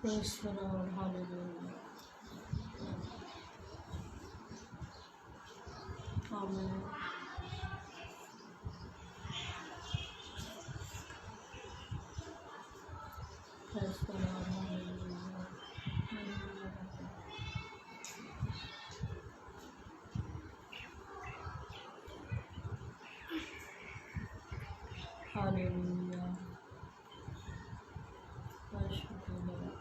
Praise the Lord. Hallelujah. Amen. Praise the Lord. Hallelujah. Hallelujah. Worship the Lord.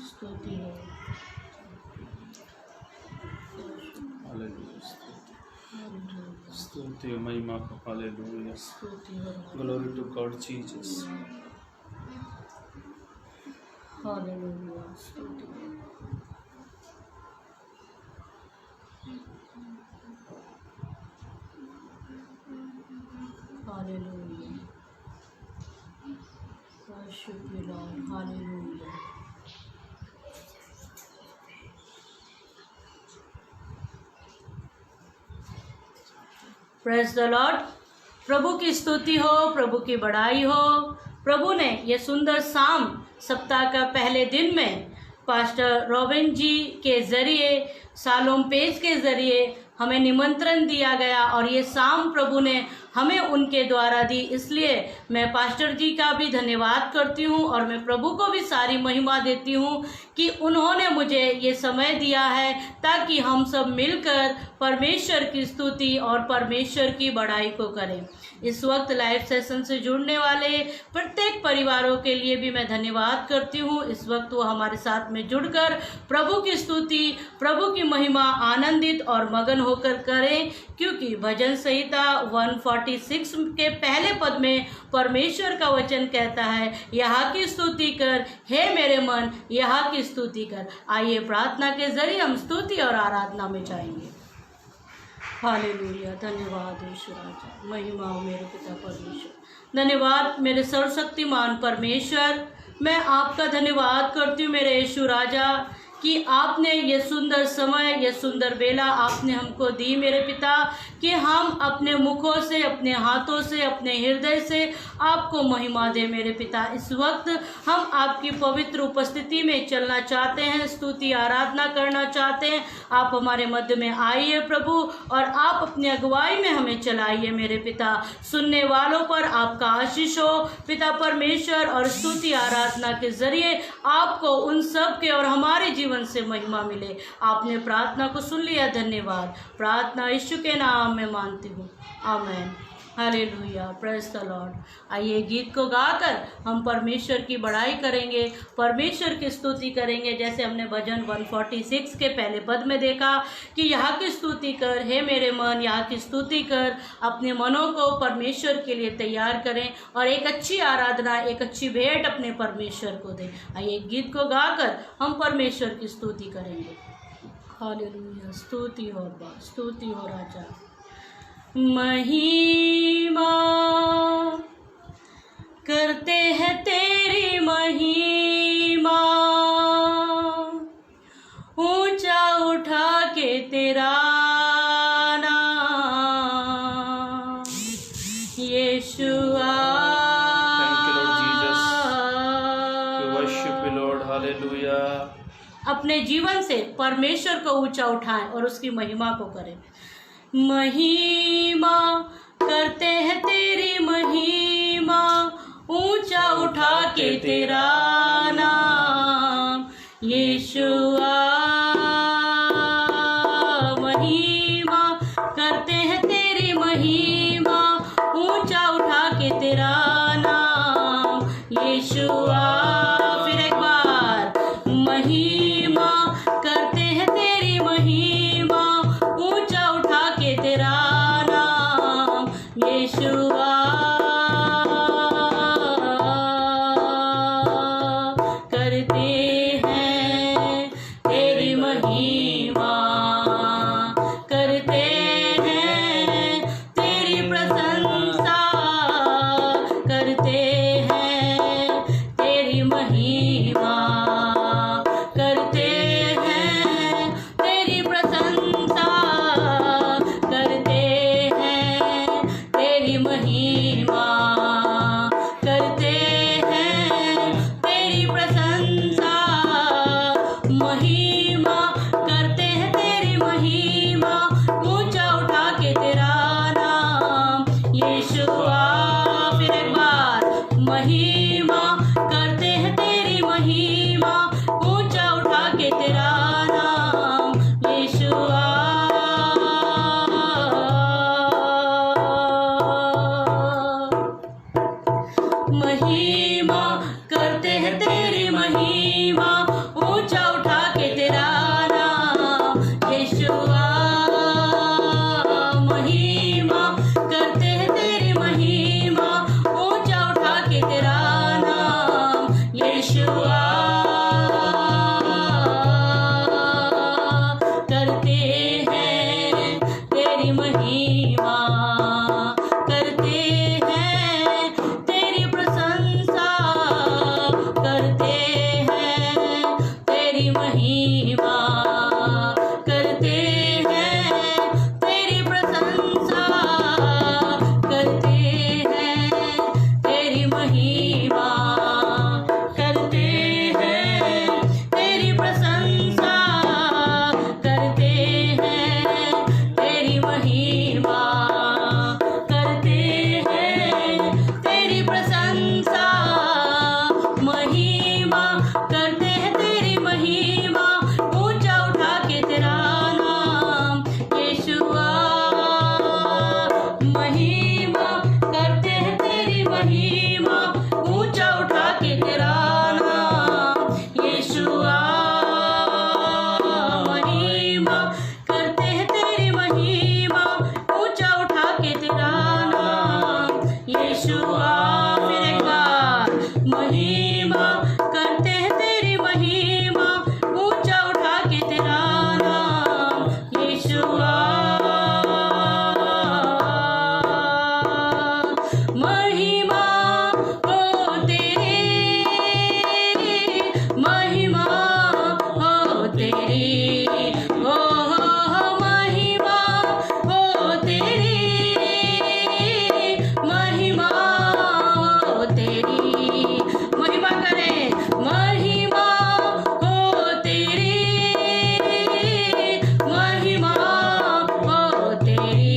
स्तुति हो. Hallelujah. Hallelujah. स्तुति हो, महिमा को. हालेलुया. स्तुति हो. Glory to God Jesus. Hallelujah. स्तुति हो. Hallelujah. Worship you, Lord. Hallelujah. Praise the lord. प्रभु की स्तुति हो, प्रभु की बड़ाई हो. प्रभु ने ये सुंदर शाम सप्ताह का पहले दिन में पास्टर रॉबिन जी के ज़रिए, शालोम पेज के ज़रिए हमें निमंत्रण दिया गया और ये शाम प्रभु ने हमें उनके द्वारा दी. इसलिए मैं पास्टर जी का भी धन्यवाद करती हूँ और मैं प्रभु को भी सारी महिमा देती हूँ कि उन्होंने मुझे ये समय दिया है ताकि हम सब मिलकर परमेश्वर की स्तुति और परमेश्वर की बड़ाई को करें. इस वक्त लाइव सेशन से जुड़ने वाले प्रत्येक परिवारों के लिए भी मैं धन्यवाद करती हूँ. इस वक्त वो हमारे साथ में जुड़कर प्रभु की स्तुति, प्रभु की महिमा आनंदित और मगन होकर करें, क्योंकि भजन संहिता 146 के पहले पद में परमेश्वर का वचन कहता है, यहाँ की स्तुति कर हे मेरे मन, यहाँ की स्तुति कर. आइए प्रार्थना के जरिए हम स्तुति और आराधना में जाएंगे. हालेलुया. धन्यवाद ईश्वर राजा, महिमा हो मेरे पिता परमेश्वर. धन्यवाद मेरे सर्वशक्तिमान परमेश्वर. मैं आपका धन्यवाद करती हूँ मेरे यीशु राजा कि आपने ये सुंदर समय, ये सुंदर बेला आपने हमको दी मेरे पिता, कि हम अपने मुखों से, अपने हाथों से, अपने हृदय से आपको महिमा दे मेरे पिता. इस वक्त हम आपकी पवित्र उपस्थिति में चलना चाहते हैं, स्तुति आराधना करना चाहते हैं. आप हमारे मध्य में आइए प्रभु और आप अपनी अगुवाई में हमें चलाइए मेरे पिता. सुनने वालों पर आपका आशीष हो पिता परमेश्वर, और स्तुति आराधना के जरिए आपको उन सब के और हमारे जीवन से महिमा मिले. आपने प्रार्थना को सुन लिया. धन्यवाद. प्रार्थना यीशु के नाम में मानती हूँ. आमीन. हालेलुया. Praise the Lord. आइए गीत को गाकर हम परमेश्वर की बड़ाई करेंगे, परमेश्वर की स्तुति करेंगे. जैसे हमने भजन 146 के पहले पद में देखा कि यहाँ की स्तुति कर हे मेरे मन, यहाँ की स्तुति कर. अपने मनों को परमेश्वर के लिए तैयार करें और एक अच्छी आराधना, एक अच्छी भेंट अपने परमेश्वर को दें. आइए गीत को गाकर हम परमेश्वर की स्तुति करेंगे. हालेलुया. स्तुति हो अब्बा, स्तुति हो राजा. महिमा करते हैं तेरी महिमा, ऊंचा उठा के तेरा नाम यीशुआ. Thank you Lord Jesus. We worship you Lord. Hallelujah. अपने जीवन से परमेश्वर को ऊंचा उठाएं और उसकी महिमा को करें. महिमा करते हैं तेरी महिमा, ऊंचा उठा के तेरा नाम यीशुआ. महिमा करते हैं तेरी महिमा, ऊंचा उठा के तेरा नाम यीशुआ. फिर एक बार. महिमा करते हैं तेरी महिमा, ऊंचा उठा के तेरा नाम यीशुआ. करते हैं तेरी महिमा, करते हैं तेरी प्रशंसा, करते हैं तेरी महिमा, करते हैं तेरी प्रशंसा, करते हैं तेरी महिमा, करते यीशुआ महिमा करते हैं तेरी महिमा, ऊंचा उठा के तेरा नाम यीशुआ। फिर एक बार महिमा करते हैं तेरी महिमा, ऊंचा उठा के तेरा नाम यीशुआ। महिमा हो तेरी, महिमा हो तेरी, हो महिमा हो तेरी, महिमा हो तेरी। महिमा करें, महिमा हो तेरी, महिमा हो तेरी।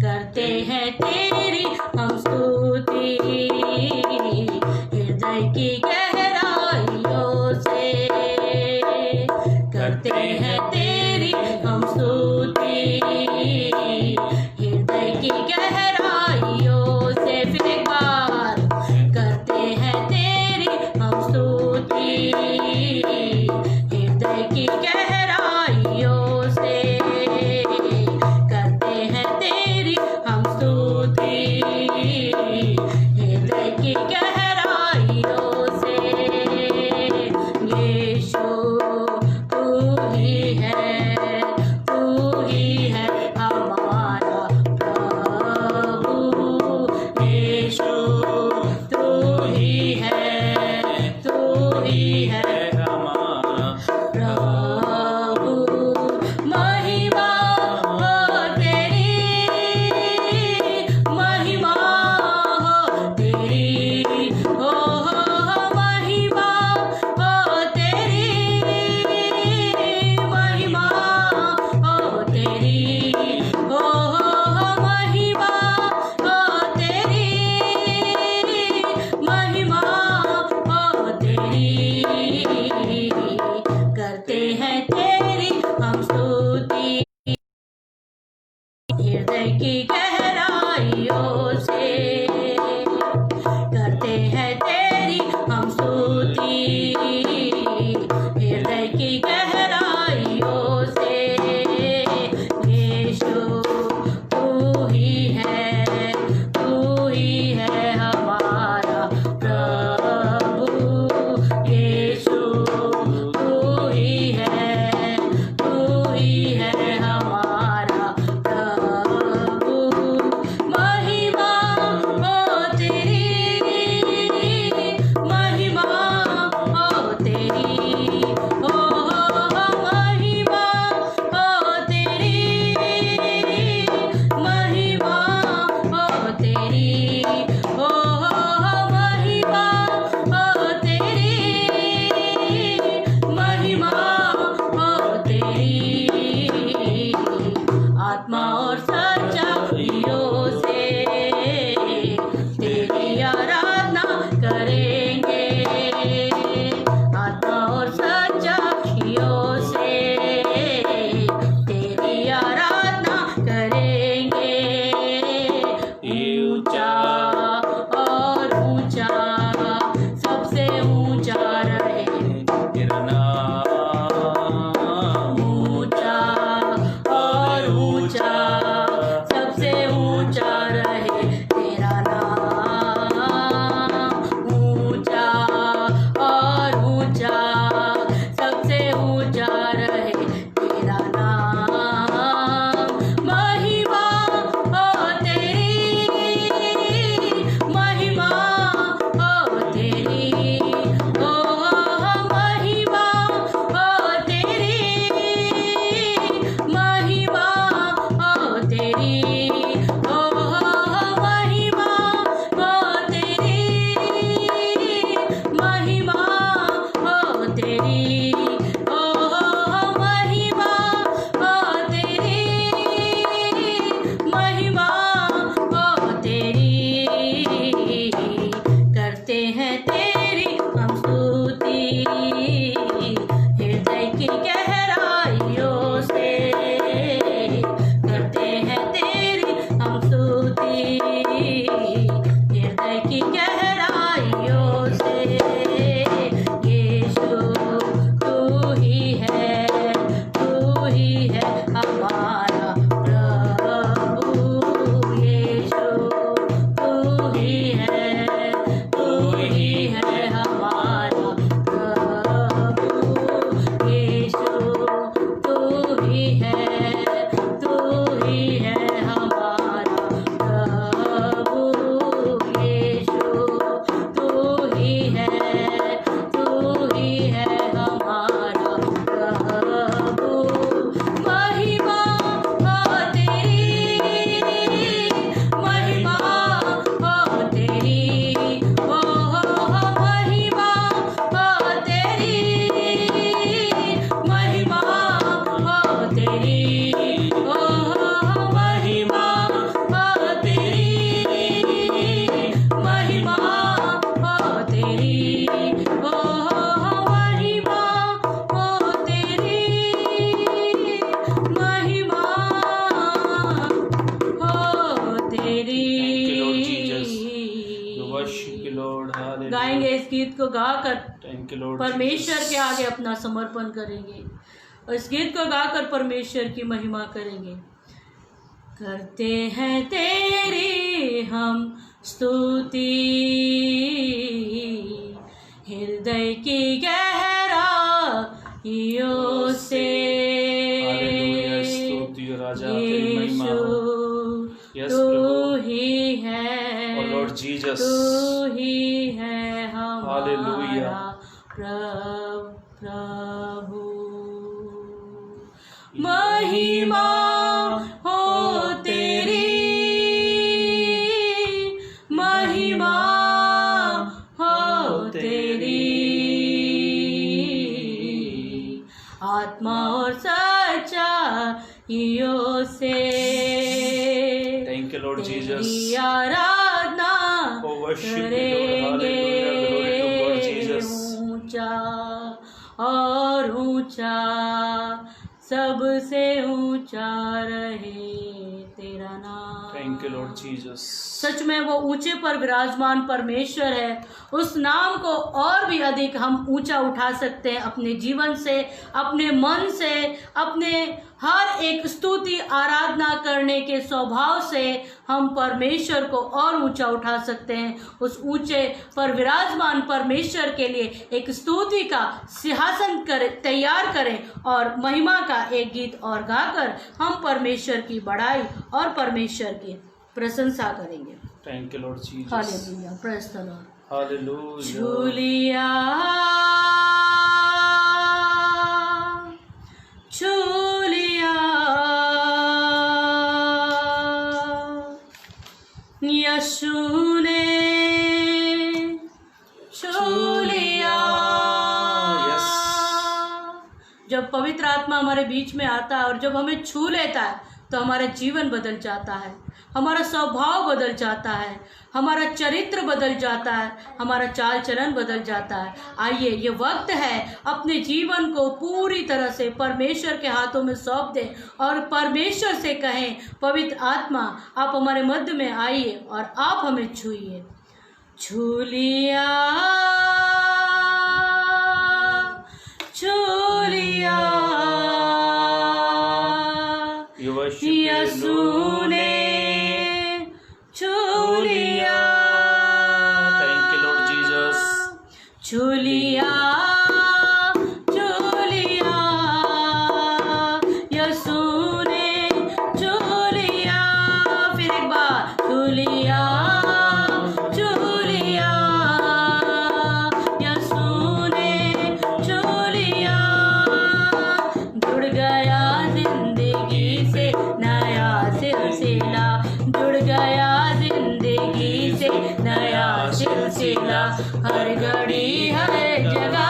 करते हैं तेरी हम स्तुति हृदय की गहराइयों से, करते हैं तेरी हम स्तुति हृदय की गहराइयों से। फिर एक बार करते हैं तेरी हम स्तुति हृदय की गहराइयों से, करते हैं तेरी हम स्तुति हृदय की गहराइयों से। यीशु तू ही है, तू ही है हमारा प्रभु, यीशु तू ही है, तू ही है हमारा प्रभु। महिमा हो तेरी, महिमा हो तेरी, हो महिमा हो तेरी, महिमा हो तेरी, हो महिमा हो तेरी, महिमा हो तेरी। करते हैं तेरी हम स्तुति हृदय की गहराइयों से, करते हैं तेरी हम स्तुति हृदय की गहराइयों से। यीशु तू ही है, तू ही है हमारा प्रभु, यीशु तू ही है, तू ही है हमारा प्रभु। महिमा हो तेरी, महिमा हो तेरी, हो महिमा हो तेरी, महिमा हो तेरी, हो महिमा हो तेरी, महिमा हो तेरी। आत्मा और सच्चाइयों से तेरी आराधना करेंगे, आत्मा और सच्चाइयों से तेरी आराधना करेंगे। ऊंचा और ऊंचा, सबसे ऊंचा रहे तेरा नाम, ऊंचा और ऊंचा, सबसे ऊंचा रहे तेरा नाम। ऊंचा और ऊंचा, सबसे ऊंचा रहे तेरा नाम। महिमा हो तेरी, महिमा हो तेरी, हो महिमा हो तेरी, महिमा हो तेरी, हो महिमा हो तेरी, महिमा हो तेरी, हो महिमा हो तेरी, महिमा हो तेरी। करते हैं तेरी हम स्तुति हृदय की गहराइयों से, करते हैं तेरी हम स्तुति हृदय की गहराइयों से। गीत को गाकर Thank you, Lord परमेश्वर Jesus. के आगे अपना समर्पण करेंगे और इस गीत को गाकर परमेश्वर की महिमा करेंगे। करते हैं तेरी हम स्तुति हृदय की गहराइयों से, हालेलुया, स्तुति राजा तेरी महिमा हो। Yes, तू प्रभु। ही है, Oh Lord Jesus. तू ही है हालेलुया। हमारा प्रभु। महिमा हो तेरी, महिमा हो तेरी, आत्मा और सच्चाइयों से Thank you, Lord Jesus. तेरी आराधना Oh, worship you, Lord. करेंगे। Hallelujah. Glory to God, Jesus. ऊंचा और ऊंचा, सबसे ऊंचा रहे तेरा नाम। Thank you, Lord Jesus. सच में वो ऊंचे पर विराजमान परमेश्वर है। उस नाम को और भी अधिक हम ऊंचा उठा सकते हैं अपने जीवन से, अपने मन से, अपने हर एक स्तुति आराधना करने के स्वभाव से हम परमेश्वर को और ऊंचा उठा सकते हैं। उस ऊंचे पर विराजमान परमेश्वर के लिए एक स्तुति का सिंहासन तैयार करें और महिमा का एक गीत और गाकर हम परमेश्वर की बड़ाई और परमेश्वर की प्रशंसा करेंगे। Thank you, Lord Jesus. Hallelujah, praise the Lord. Hallelujah. छूलिया छूलिया यीशु ने छूलिया। Yes. जब पवित्र आत्मा हमारे बीच में आता है और जब हमें छू लेता है तो हमारा जीवन बदल जाता है, हमारा स्वभाव बदल जाता है, हमारा चरित्र बदल जाता है, हमारा चाल चलन बदल जाता है। आइए, ये वक्त है अपने जीवन को पूरी तरह से परमेश्वर के हाथों में सौंप दें और परमेश्वर से कहें, पवित्र आत्मा आप हमारे मध्य में आइए और आप हमें छूइए। छू लिया छू लिया You worship you, Yeshu Lord. ने छू लिया। Thank you, Lord Jesus. छू लिया छू लिया यीशु ने छू लिया। फिर एक बार छू लिया छू लिया यीशु ने छू लिया। जुड़ गया जिंदगी से नया सिलसिला, जुड़ गया जिंदगी से नया सिलसिला। हर घड़ी हर जगह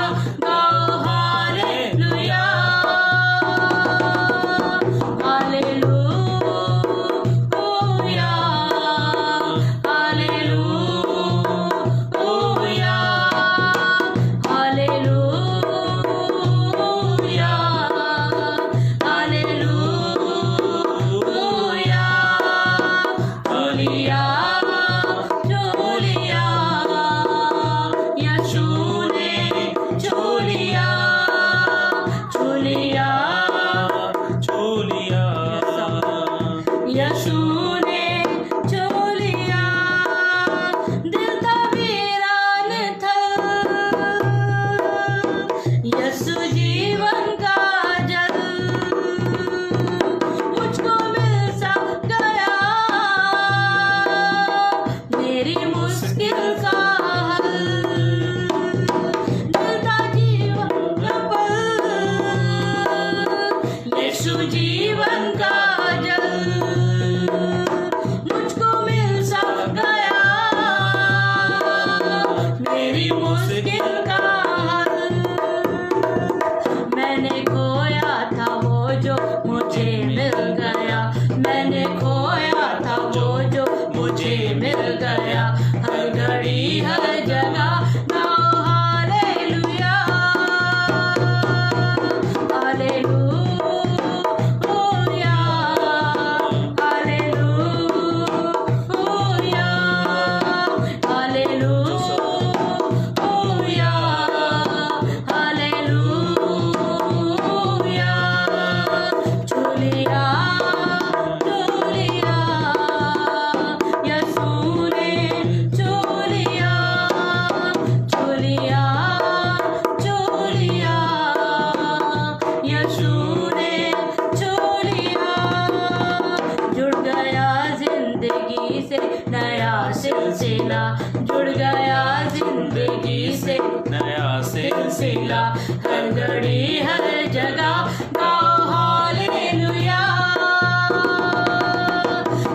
सिलसिला, हर घड़ी हर जगह गाओ hallelujah,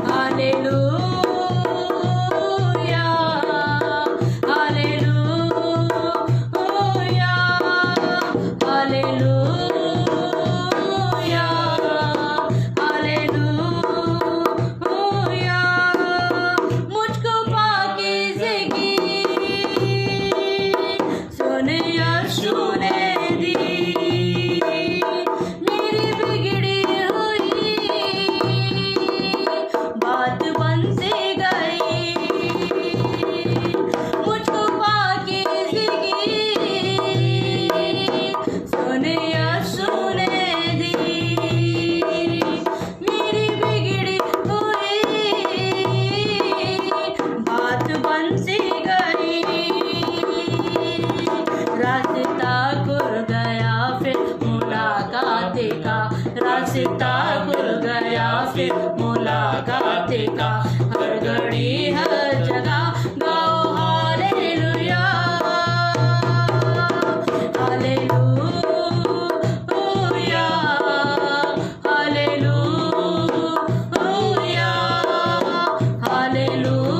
hallelujah, hallelujah, hallelujah, hallelujah. मुझको पाकीज़गी सुन यीशु ने दी, मेरी बिगड़ी हुई बात बन सी गई, मुझको पाकीज़गी सुन यीशु ने दी, मेरी बिगड़ी हुई बात बन सी गई। रास्ता खुल गया फिर मुलाकात का, रास्ता खुल गया फिर मुलाकात का, हर घड़ी हर जगह गाओ hallelujah, hallelujah, hallelujah, hallelujah, hallelujah,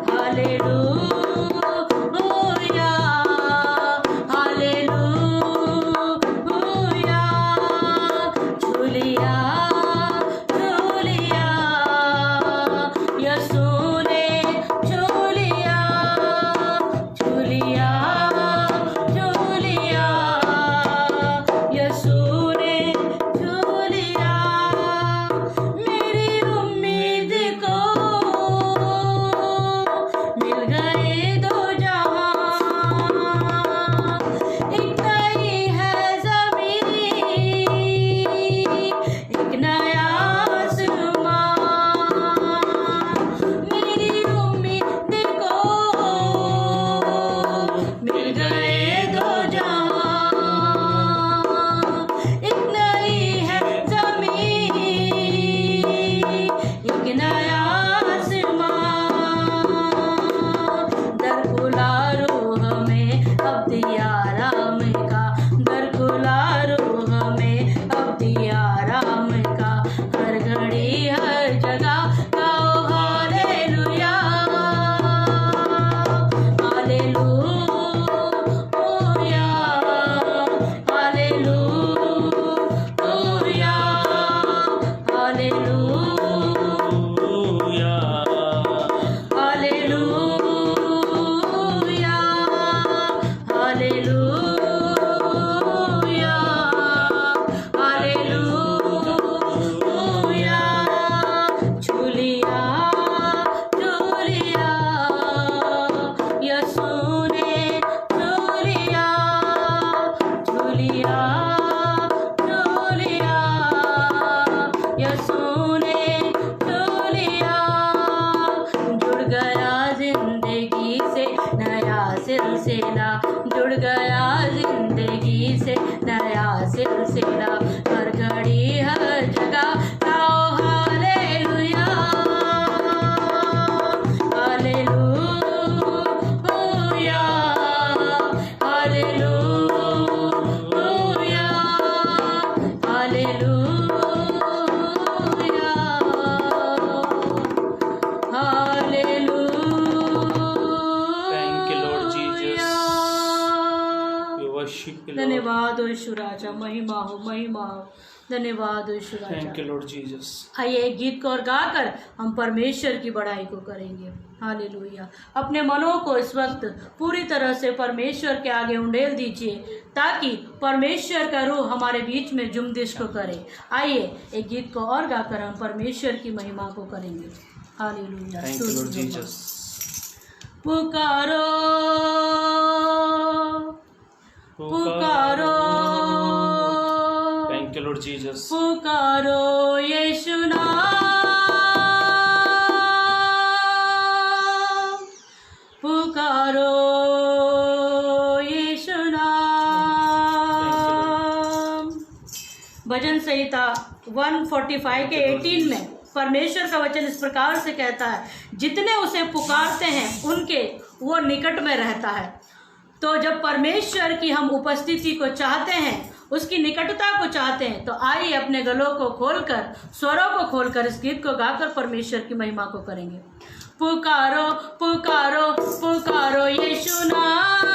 hallelujah, hallelujah. झूलिया झूलिया यीशु ने झूलिया, झूलिया झूलिया यीशु ने झूलिया, मेरी उम्मीद को मिल गए दो जहां, एक नई है ज़मीन, एक नया आसमां, मेरी उम्मीद को मिल गए दो जहां, एक नई है ज़मीन, एक नया आसमां। दर खुला रूह में अब दिया राम का, दर खुला रूह में अब दिया राम का, हर घड़ी हर जगह गाओ hallelujah, hallelujah, hallelujah, hallelujah, hallelujah, hallelujah, hallelujah. झूलिया झूलिया यीशु ने झूलिया, झूलिया झूलिया यीशु ने झूलिया, जुड़ गया जिंदगी से नया सिलसिला, जुड़ गया जिंदगी से नया सिलसिला, हर घड़ी हर जगह गाओ hallelujah, hallelujah, hallelujah, hallelujah, Thank you, Lord Jesus. We worship you, Lord. धन्यवाद हो यीशु राजा, महिमा हो, महिमा हो, धन्यवाद हो यीशु राजा। Thank you, Lord Jesus. आइए एक गीत को और गाकर हम परमेश्वर की बड़ाई को करेंगे। हालेलुया। अपने मनों को इस वक्त पूरी तरह से परमेश्वर के आगे उंडेल दीजिए ताकि परमेश्वर का रूह हमारे बीच में जुम्बिश को करे। आइए एक गीत को और गाकर हम परमेश्वर की महिमा को करेंगे। Hallelujah. Thank you, Lord Jesus. Pukaro Pukaro, Thank you, Lord Jesus. पुकारो यीशु नाम, पुकारो यीशु नाम। भजन संहिता 145 के 18 में परमेश्वर का वचन इस प्रकार से कहता है, जितने उसे पुकारते हैं उनके वो निकट में रहता है। तो जब परमेश्वर की हम उपस्थिति को चाहते हैं, उसकी निकटता को चाहते हैं, तो आइए अपने गलों को खोलकर, स्वरों को खोलकर इस गीत को गाकर परमेश्वर की महिमा को करेंगे। पुकारो पुकारो पुकारो यीशु नाम,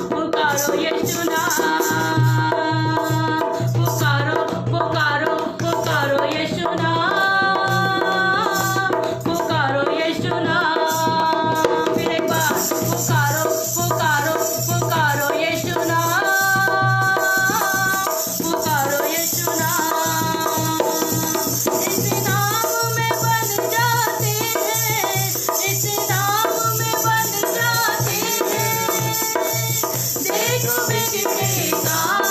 पुकारो यीशु नाम, पुकारो पुकारो पुकारो यीशु नाम, पुकारो यीशु नाम। फिर एक बार पुकारो पुकारो पुकारो यीशु नाम, पुकारो यीशु नाम। इस नाम में बन जाते हैं, इस नाम में बन जाते हैं। देखो बिगड़े काम,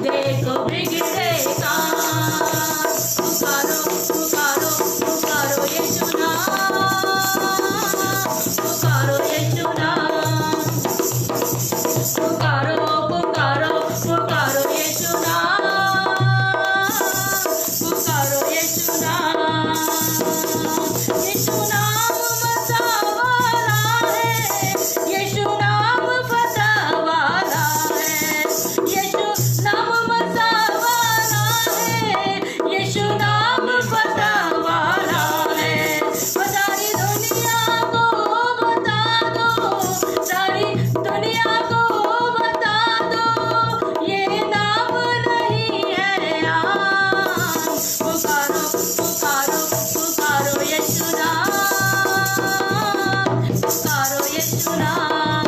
देखो बिगड़े काम। पुकारो पुकारो पुकारो यीशु नाम, पुकारो यीशु नाम, पुकारो पुकारो पुकारो यीशु नाम, पुकारो यीशु नाम। यीशु नाम बचा वाला है, यीशु नाम बचा वाला है, यीशु नाम बचा वाला है, यीशु नाम बचा वाला है। सारी दुनिया को बता दो, सारी दुनिया को बता दो, ये नाम नहीं है आम। पुकारो पुकारो पुकारो यीशु नाम, पुकारो यीशु नाम,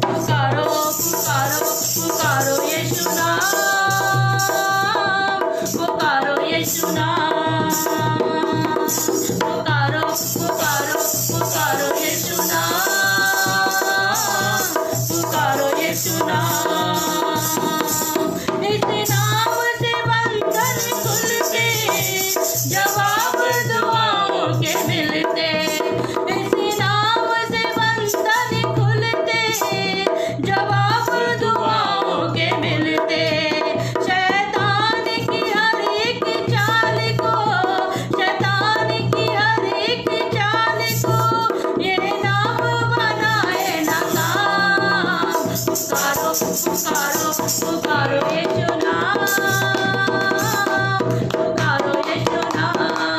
पुकारो पुकारो पुकारो यीशु नाम, पुकारो यीशु नाम, पुकारो पुकारो पुकारो यीशु नाम, पुकारो यीशु नाम। इस नाम से बंधन खुलते, जवाब दुआओं के मिलते। इस नाम से बंधन खुलते, जवाब दुआओं के मिलते। शैतान की हर एक चाल को, शैतान की हर एक चाल को ये नाम बनाए नाकाम। पुकारो पुकारो पुकारो यीशु नाम, पुकारो यीशु नाम,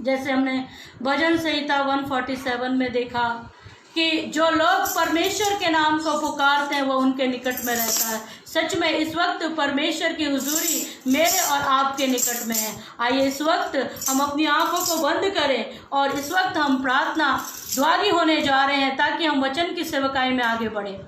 जैसे हमने भजन संहिता 147 में देखा कि जो लोग परमेश्वर के नाम को पुकारते हैं वो उनके निकट में रहता है। सच में इस वक्त परमेश्वर की हुजूरी मेरे और आपके निकट में है। आइए इस वक्त हम अपनी आंखों को बंद करें और इस वक्त हम प्रार्थना द्वारी होने जा रहे हैं ताकि हम वचन की सेवकाई में आगे बढ़ें।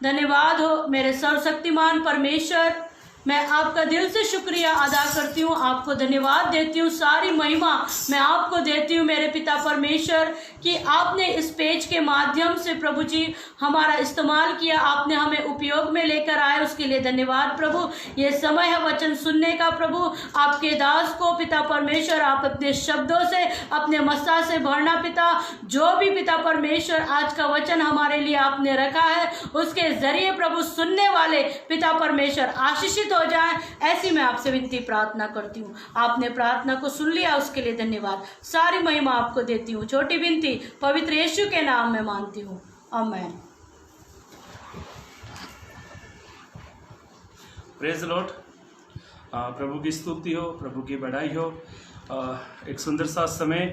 धन्यवाद हो मेरे सर्वशक्तिमान परमेश्वर, मैं आपका दिल से शुक्रिया अदा करती हूँ, आपको धन्यवाद देती हूँ, सारी महिमा मैं आपको देती हूँ मेरे पिता परमेश्वर कि आपने इस पेज के माध्यम से प्रभु जी हमारा इस्तेमाल किया, आपने हमें उपयोग में लेकर आए, उसके लिए धन्यवाद प्रभु। ये समय है वचन सुनने का प्रभु, आपके दास को पिता परमेश्वर आप अपने शब्दों से अपने मस्सा से भरना पिता। जो भी पिता परमेश्वर आज का वचन हमारे लिए आपने रखा है उसके जरिए प्रभु सुनने वाले पिता परमेश्वर आशीषित हो जाए, ऐसी मैं आपसे विनती प्रार्थना करती हूँ। आपने प्रार्थना को सुन लिया, उसके लिए धन्यवाद। सारी महिमा आपको देती हूँ, छोटी विनती पवित्र यीशु के नाम में मानती हूँ, आमीन। Praise the lord. प्रभु की स्तुति हो, प्रभु की बढ़ाई हो। एक सुंदर सा समय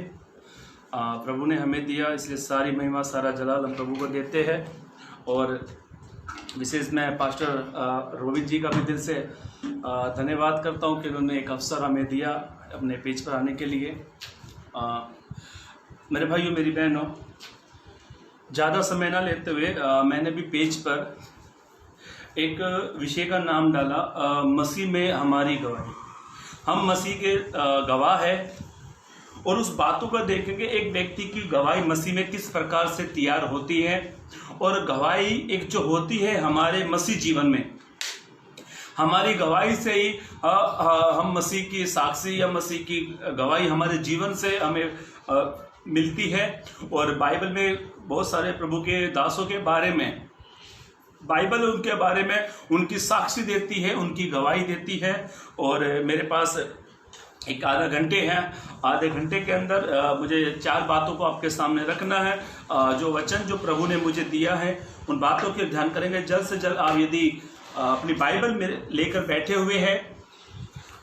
प्रभु ने हमें दिया, इसलिए सारी महिमा सारा जलाल हम प्रभु को देते हैं। और विशेष मैं पास्टर रोबिन जी का भी दिल से धन्यवाद करता हूं कि उन्होंने एक अवसर हमें दिया अपने पेज पर आने के लिए। मेरे भाइयों मेरी बहनों, ज़्यादा समय ना लेते हुए मैंने भी पेज पर एक विषय का नाम डाला, मसीह में हमारी गवाही। हम मसीह के गवाह हैं और उस बातों को देखेंगे एक व्यक्ति की गवाही मसीह में किस प्रकार से तैयार होती है। और गवाही एक जो होती है हमारे मसीह जीवन में, हमारी गवाही से ही हम मसीह की साक्षी या मसीह की गवाही हमारे जीवन से हमें मिलती है। और बाइबल में बहुत सारे प्रभु के दासों के बारे में बाइबल उनके बारे में उनकी साक्षी देती है, उनकी गवाही देती है। और मेरे पास एक आधा घंटे हैं, आधे घंटे के अंदर मुझे 4 बातों को आपके सामने रखना है। जो वचन जो प्रभु ने मुझे दिया है उन बातों के ध्यान करेंगे। जल्द से जल्द आप यदि अपनी बाइबल में लेकर बैठे हुए हैं,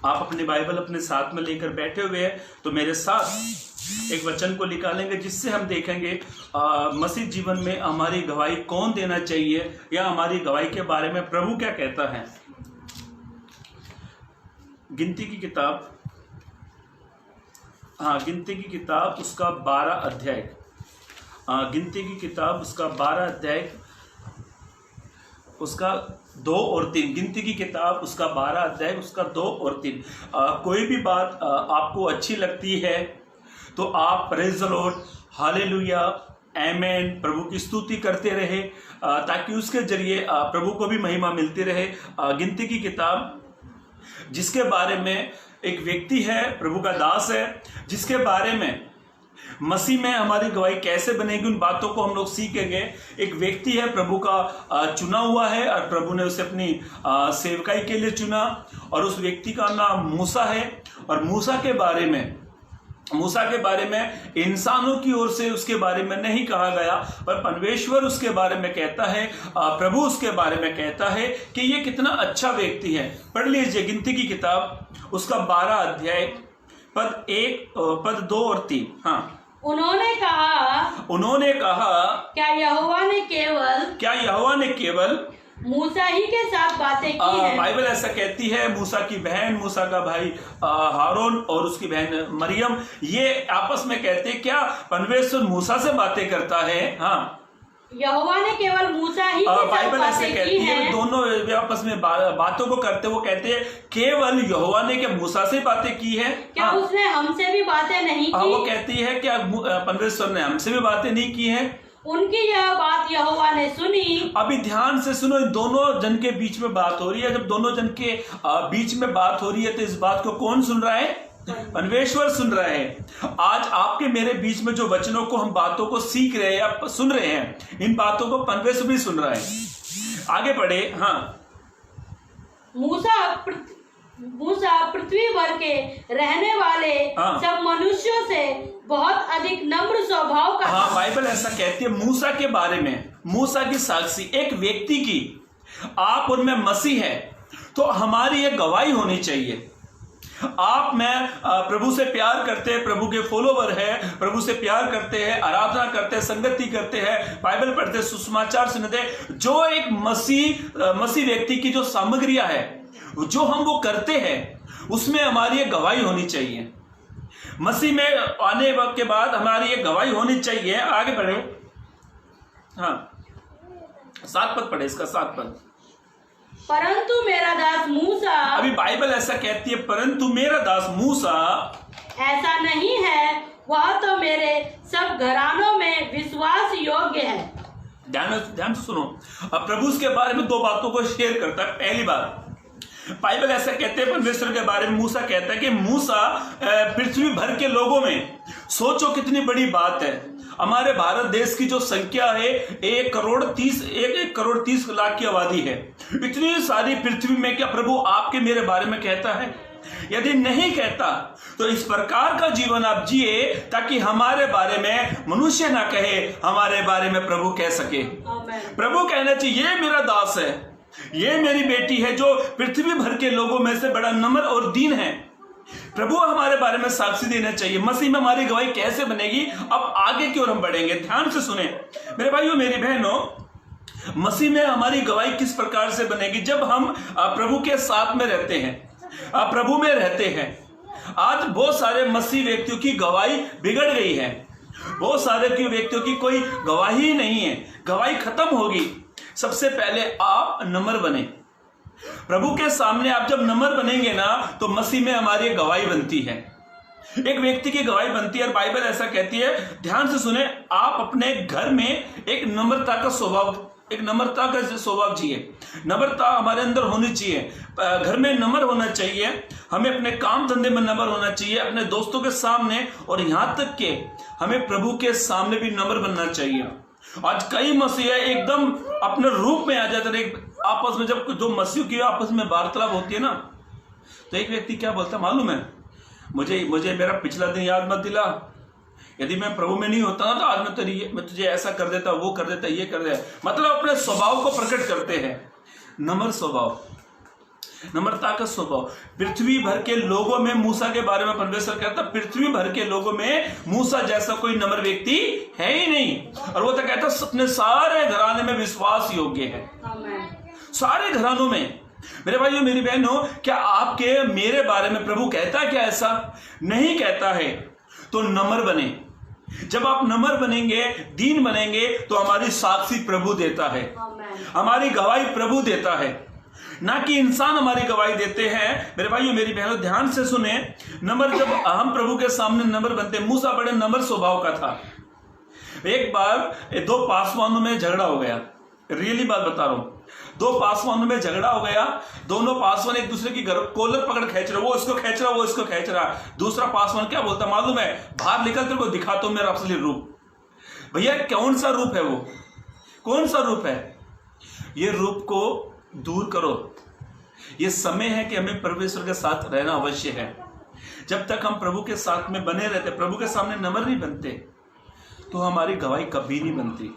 आप अपनी बाइबल अपने साथ में लेकर बैठे हुए हैं तो मेरे साथ एक वचन को निकालेंगे जिससे हम देखेंगे मसीह जीवन में हमारी गवाही कौन देना चाहिए या हमारी गवाही के बारे में प्रभु क्या कहता है। गिनती की किताब, गिनती की किताब उसका 12 अध्याय, गिनती की किताब उसका 12 अध्याय उसका 2 और 3, गिनती की किताब उसका 12 अध्याय उसका 2 और 3। कोई भी बात आपको अच्छी लगती है तो आप प्रेज द लॉर्ड, हालेलुया, आमेन, प्रभु की स्तुति करते रहे ताकि उसके जरिए प्रभु को भी महिमा मिलती रहे। गिनती की किताब जिसके बारे में एक व्यक्ति है, प्रभु का दास है, जिसके बारे में मसीह में हमारी गवाही कैसे बनेगी उन बातों को हम लोग सीखेंगे। एक व्यक्ति है, प्रभु का चुना हुआ है और प्रभु ने उसे अपनी सेवकाई के लिए चुना और उस व्यक्ति का नाम मूसा है। और मूसा के बारे में इंसानों की ओर से उसके बारे में नहीं कहा गया, पर परमेश्वर उसके बारे में कहता है, प्रभु उसके बारे में कहता है कि ये कितना अच्छा व्यक्ति है। पढ़ लीजिए गिनती की किताब उसका 12 अध्याय पद 1, पद 2 और 3। उन्होंने कहा क्या यहोवा ने केवल मूसा ही के साथ बातें की हैं? बाइबल ऐसा कहती है, मूसा की बहन, मूसा का भाई हारून और उसकी बहन मरियम, ये आपस में कहते हैं क्या परमेश्वर मूसा से बातें करता है? यहोवा ने केवल मूसा ही के साथ बाइबल ऐसे बातें कहती की है, हैं। दोनों आपस में बातों को करते, वो कहते हैं केवल यहोवा ने क्या मूसा से बातें की है? क्या उसने हमसे भी बातें नहीं की? वो कहती है क्या परमेश्वर ने हमसे भी बातें नहीं की है? उनकी यह बात यहोवा ने सुनी। अभी ध्यान से सुनो, इन दोनों जन के बीच में बात हो रही है। जब दोनों जन के बीच में बात हो रही है तो इस बात को कौन सुन रहा है? परमेश्वर सुन रहा है। आज आपके मेरे बीच में जो वचनों को हम बातों को सीख रहे हैं या सुन रहे हैं, इन बातों को परमेश्वर भी सुन रहा है। आगे बढ़े। मूसा पृथ्वी भर के रहने वाले सब मनुष्यों से बहुत अधिक नम्र स्वभाव का। बाइबल ऐसा कहती है मूसा के बारे में, मूसा की साक्षी एक व्यक्ति की, आप उनमें मसीह है तो हमारी एक गवाही होनी चाहिए। आप मैं प्रभु से प्यार करते हैं, प्रभु के फॉलोवर है, प्रभु से प्यार करते हैं, आराधना करते हैं, संगति करते हैं, बाइबल पढ़ते हैं, सुसमाचार सुनते हैं, जो एक मसीह व्यक्ति की जो सामग्रियां है जो हम वो करते हैं उसमें हमारी एक गवाही होनी चाहिए। मसीह में आने वक्त के बाद हमारी एक गवाही होनी चाहिए। आगे बढ़े, हाँ 7 पद पढ़े, इसका 7 पद। परंतु मेरा दास मूसा, अभी बाइबल ऐसा कहती है, परंतु मेरा दास मूसा ऐसा नहीं है, वह तो मेरे सब घरानों में विश्वास योग्य है। ध्यान से सुनो। अब प्रभु के बारे में 2 बातों को शेयर करता है। पहली बात, बाइबल ऐसा कहते हैं परमेश्वर के बारे में, मूसा कहता है कि मूसा पृथ्वी भर के लोगों में, सोचो कितनी बड़ी बात है, हमारे भारत देश की जो संख्या है 1 करोड़ 30 लाख की आबादी है। इतनी सारी पृथ्वी में क्या प्रभु आपके मेरे बारे में कहता है? यदि नहीं कहता तो इस प्रकार का जीवन आप जिए ताकि हमारे बारे में मनुष्य ना कहे, हमारे बारे में प्रभु कह सके। प्रभु कहना चाहिए ये मेरा दास है, ये मेरी बेटी है जो पृथ्वी भर के लोगों में से बड़ा नम्र और दीन है। प्रभु हमारे बारे में साक्षी देना चाहिए। मसीह में हमारी गवाही कैसे बनेगी? अब आगे की ओर हम बढ़ेंगे, ध्यान से सुने मेरे भाइयों मेरी बहनों। मसीह में हमारी गवाही किस प्रकार से बनेगी? जब हम प्रभु के साथ में रहते हैं, प्रभु में रहते हैं। आज बहुत सारे मसीह व्यक्तियों की गवाही बिगड़ गई है, बहुत सारे व्यक्तियों की कोई गवाही नहीं है, गवाही खत्म होगी। सबसे पहले आप नम्र बने प्रभु के सामने। आप जब नम्र बनेंगे ना तो मसीह में हमारी गवाही बनती है, एक व्यक्ति की गवाही बनती है। और बाइबल ऐसा कहती है, ध्यान से सुने, आप अपने घर में एक नम्रता का स्वभाव जिए। नम्रता हमारे अंदर होनी चाहिए, घर में नम्र होना चाहिए, हमें अपने काम धंधे में नम्र होना चाहिए, अपने दोस्तों के सामने, और यहां तक कि हमें प्रभु के सामने भी नम्र बनना चाहिए। आज कई मसीह एकदम अपने रूप में आ जाते हैं। आपस में जब जो मसीह की आपस में वार्तालाप होती है ना, तो एक व्यक्ति क्या बोलता है मालूम है? मुझे मेरा पिछला दिन याद मत दिला, यदि मैं प्रभु में नहीं होता ना तो आज मैं तुझे ऐसा कर देता, वो कर देता, ये कर देता। मतलब अपने स्वभाव को प्रकट करते हैं। नम्र स्वभाव, नम्रता का स्वभाव। पृथ्वी भर के लोगों में मूसा के बारे में परमेश्वर कहता, पृथ्वी भर के लोगों में मूसा जैसा कोई नम्र व्यक्ति है ही नहीं। और वो तो कहता अपने सारे घराने में विश्वास योग्य है, सारे घरानों में। मेरे भाइयों मेरी बहनों, क्या आपके मेरे बारे में प्रभु कहता है क्या? ऐसा नहीं कहता है। तो नम्र बने। जब आप नम्र बनेंगे, दीन बनेंगे, तो हमारी साक्षी प्रभु देता है, हमारी गवाही प्रभु देता है, ना कि इंसान हमारी गवाही देते हैं। मेरे भाइयों मेरी बहनों ध्यान से सुने, नम्र जब हम प्रभु के सामने नम्र बनते, मूसा बड़े नम्र स्वभाव का था। एक बार 2 पासवानों में झगड़ा हो गया, रियली बात बता रहा हूं। 2 पासवानों में झगड़ा हो गया, दोनों पासवान एक दूसरे की कॉलर पकड़ खींच रहे, वो इसको खींच रहा, वो इसको खींच रहा। दूसरा पासवान क्या बोलता मालूम है? बाहर निकल तेरे को दिखाता हूं मेरा असली रूप। भैया कौन सा रूप है वो? कौन सा रूप है? ये रूप को दूर करो। ये समय है कि हमें परमेश्वर के साथ रहना अवश्य है। जब तक हम प्रभु के साथ में बने रहते, प्रभु के सामने नम्र नहीं बनते, तो हमारी गवाही कभी नहीं बनती।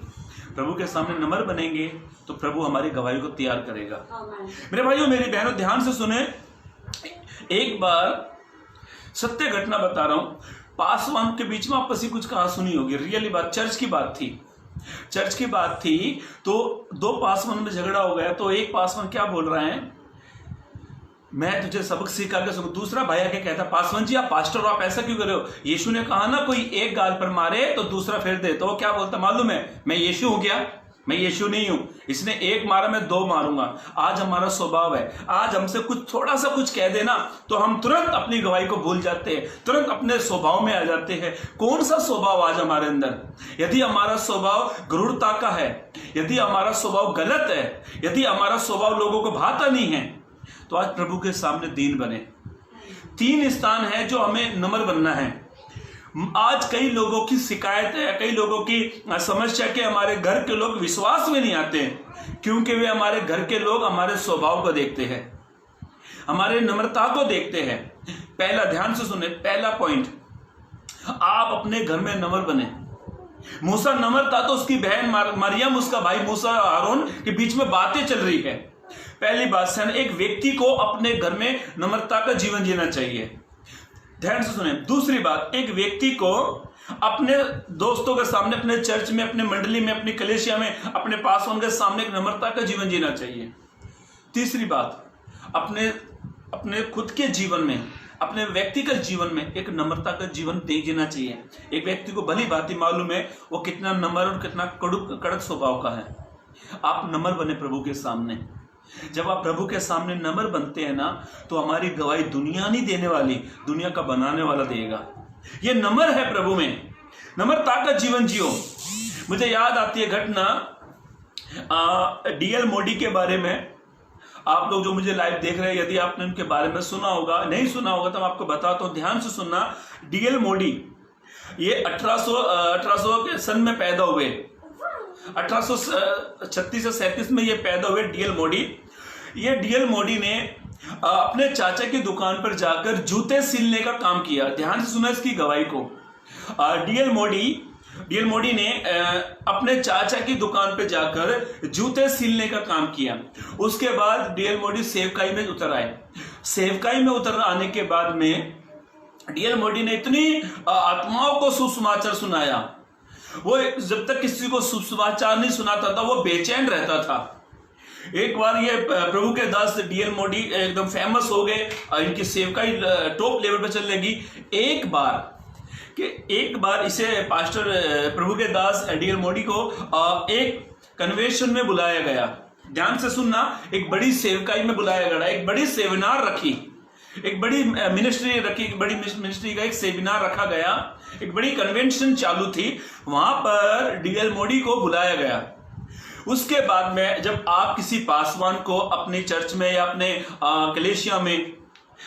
प्रभु के सामने नम्र बनेंगे तो प्रभु हमारी गवाही को तैयार करेगा। मेरे भाइयों मेरी बहनों ध्यान से सुने, एक बार सत्य घटना बता रहा हूं। पासवान के बीच में आपस में कुछ कहा सुनी होगी, रियली बात, चर्च की बात थी। तो 2 पासवान में झगड़ा हो गया। तो एक पासवान क्या बोल रहा है, मैं तुझे सबक सिखा के सकूं। दूसरा भाई आके कहता, पासवान जी आप पास्टर हो, आप ऐसा क्यों कर रहे हो? यीशु ने कहा ना कोई एक गाल पर मारे तो दूसरा फेर दे। तो वो क्या बोलता मालूम है? मैं यीशु हूं क्या? मैं यीशु नहीं हूं। इसने 1 मारा, मैं 2 मारूंगा। आज हमारा स्वभाव है, आज हमसे कुछ थोड़ा सा कुछ कह देना तो हम तुरंत अपनी गवाही को भूल जाते हैं, तुरंत अपने स्वभाव में आ जाते हैं। कौन सा स्वभाव आज हमारे अंदर? यदि हमारा स्वभाव क्रूरता का है, यदि हमारा स्वभाव गलत है, यदि हमारा स्वभाव लोगों को भाता नहीं है, तो आज प्रभु के सामने दीन बने। 3 स्थान है जो हमें नम्र बनना है। आज कई लोगों की शिकायत है, कई लोगों की समस्या कि हमारे घर के लोग विश्वास में नहीं आते, क्योंकि वे हमारे घर के लोग हमारे स्वभाव को देखते हैं, हमारे नम्रता को देखते हैं। पहला, ध्यान से सुने, पहला पॉइंट, आप अपने घर में नम्र बने। मूसा नम्र था तो उसकी बहन मरियम, उसका भाई मूसा हारून के बीच में बातें चल रही है। पहली बात से एक व्यक्ति को अपने घर में नम्रता का जीवन जीना चाहिए। ध्यान से सुने। दूसरी बात, एक व्यक्ति को अपने दोस्तों के सामने, अपने चर्च में, अपने मंडली में, अपनी कलीसिया में, अपने पासवान के सामने एक नम्रता का जीवन जीना चाहिए। तीसरी बात, अपने खुद के जीवन में, अपने व्यक्तिगत जीवन में एक नम्रता का जीवन जीना चाहिए। एक व्यक्ति को भली भांति मालूम है वो कितना नम्र और कितना कड़क स्वभाव का है। आप नम्र बने प्रभु के सामने। जब आप प्रभु के सामने नम्र बनते हैं ना, तो हमारी गवाही दुनिया नहीं देने वाली, दुनिया का बनाने वाला देगा। ये नम्र है प्रभु में, नम्रता का जीवन जियो। मुझे याद आती है घटना डीएल मोडी के बारे में। आप लोग जो मुझे लाइव देख रहे हैं, यदि आपने उनके बारे में सुना होगा, नहीं सुना होगा तो मैं आपको बताता हूं, ध्यान से सुनना। डीएल मोडी ये 1800 के सन में पैदा हुए। 1836 से 37 में ये पैदा हुए डीएल मोडी। ये डीएल मोडी ने अपने चाचा की दुकान पर जाकर जूते सिलने का काम किया। ध्यान से सुना इसकी गवाही को। डीएल मोडी ने अपने चाचा की दुकान पर जाकर जूते सिलने का काम किया। उसके बाद डीएल मोडी सेवकाई में उतर आए। सेवकाई में उतर आने के बाद में डीएल मोडी ने इतनी आत्माओं को सुसमाचार सुनाया। वो जब तक किसी को सुसमाचार नहीं सुनाता था वो बेचैन रहता था। एक बार ये प्रभु के दास डीएल मोडी एकदम फेमस हो गए, इनकी सेवकाई टॉप लेवल पे चलने लगी। एक बार इसे पास्टर प्रभु के दास डीएल मोडी को एक कन्वेंशन में बुलाया गया। ध्यान से सुनना, एक बड़ी सेवकाई में बुलाया गया, एक बड़ी सेमिनार रखी, एक बड़ी मिनिस्ट्री रखी, एक बड़ी मिनिस्ट्री का एक सेमिनार रखा गया, एक बड़ी कन्वेंशन चालू थी। वहां पर डीएल मोडी को बुलाया गया। उसके बाद में जब आप किसी पासवान को अपनी चर्च में या अपने कलेशिया में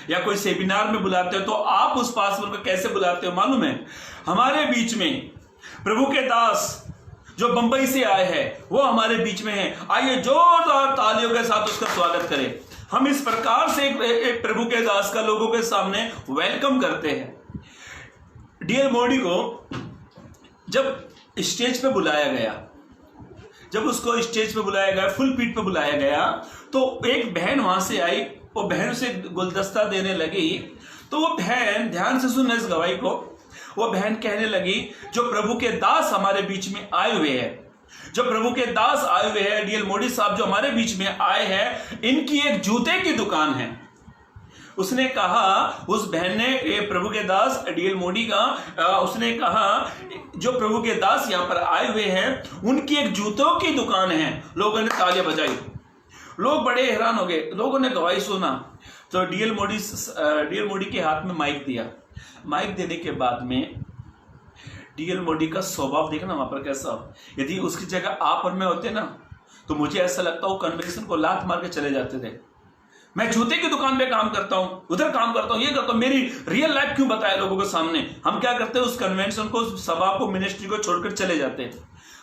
या कोई सेमिनार में बुलाते हो, तो आप उस पासवान को कैसे बुलाते हो मालूम है? हमारे बीच में प्रभु के दास जो बंबई से आए हैं वो हमारे बीच में हैं, आइए जोरदार तालियों के साथ उसका स्वागत करें। हम इस प्रकार से एक प्रभु के दास का लोगों के सामने वेलकम करते हैं। डीएल मोडी को जब स्टेज पे बुलाया गया, जब उसको स्टेज पे बुलाया गया, फुल पीठ पे बुलाया गया, तो एक बहन वहां से आई। वो बहन से गुलदस्ता देने लगी। तो वो बहन, ध्यान से सुनना इस गवाही को, वो बहन कहने लगी, जो प्रभु के दास हमारे बीच में आए हुए हैं, जो प्रभु के दास आए हुए हैं, डीएल मोडी साहब जो हमारे बीच में आए हैं, इनकी एक जूते की दुकान है। उसने कहा, उस बहन ने प्रभु के दास डीएल मोडी का, उसने कहा जो प्रभु के दास यहाँ पर आए हुए हैं उनकी एक जूतों की दुकान है। लोगों ने तालियां बजाई, लोग बड़े हैरान हो गए, लोगों ने गवाही सुना। तो डीएल मोडी के हाथ में माइक दिया। माइक देने के बाद में डीएल मोडी का स्वभाव देखना वहां पर कैसा हो। यदि उसकी जगह आप और मैं होते ना, तो मुझे ऐसा लगता है वो कन्वेंशन को लात मार के चले जाते थे। मैं जूते की दुकान पे काम करता हूं, उधर काम करता हूं, ये करता हूं, मेरी रियल लाइफ क्यों बताए लोगों के सामने? हम क्या करते हैं, उस कन्वेंशन को, सभा को, मिनिस्ट्री को छोड़कर चले जाते हैं।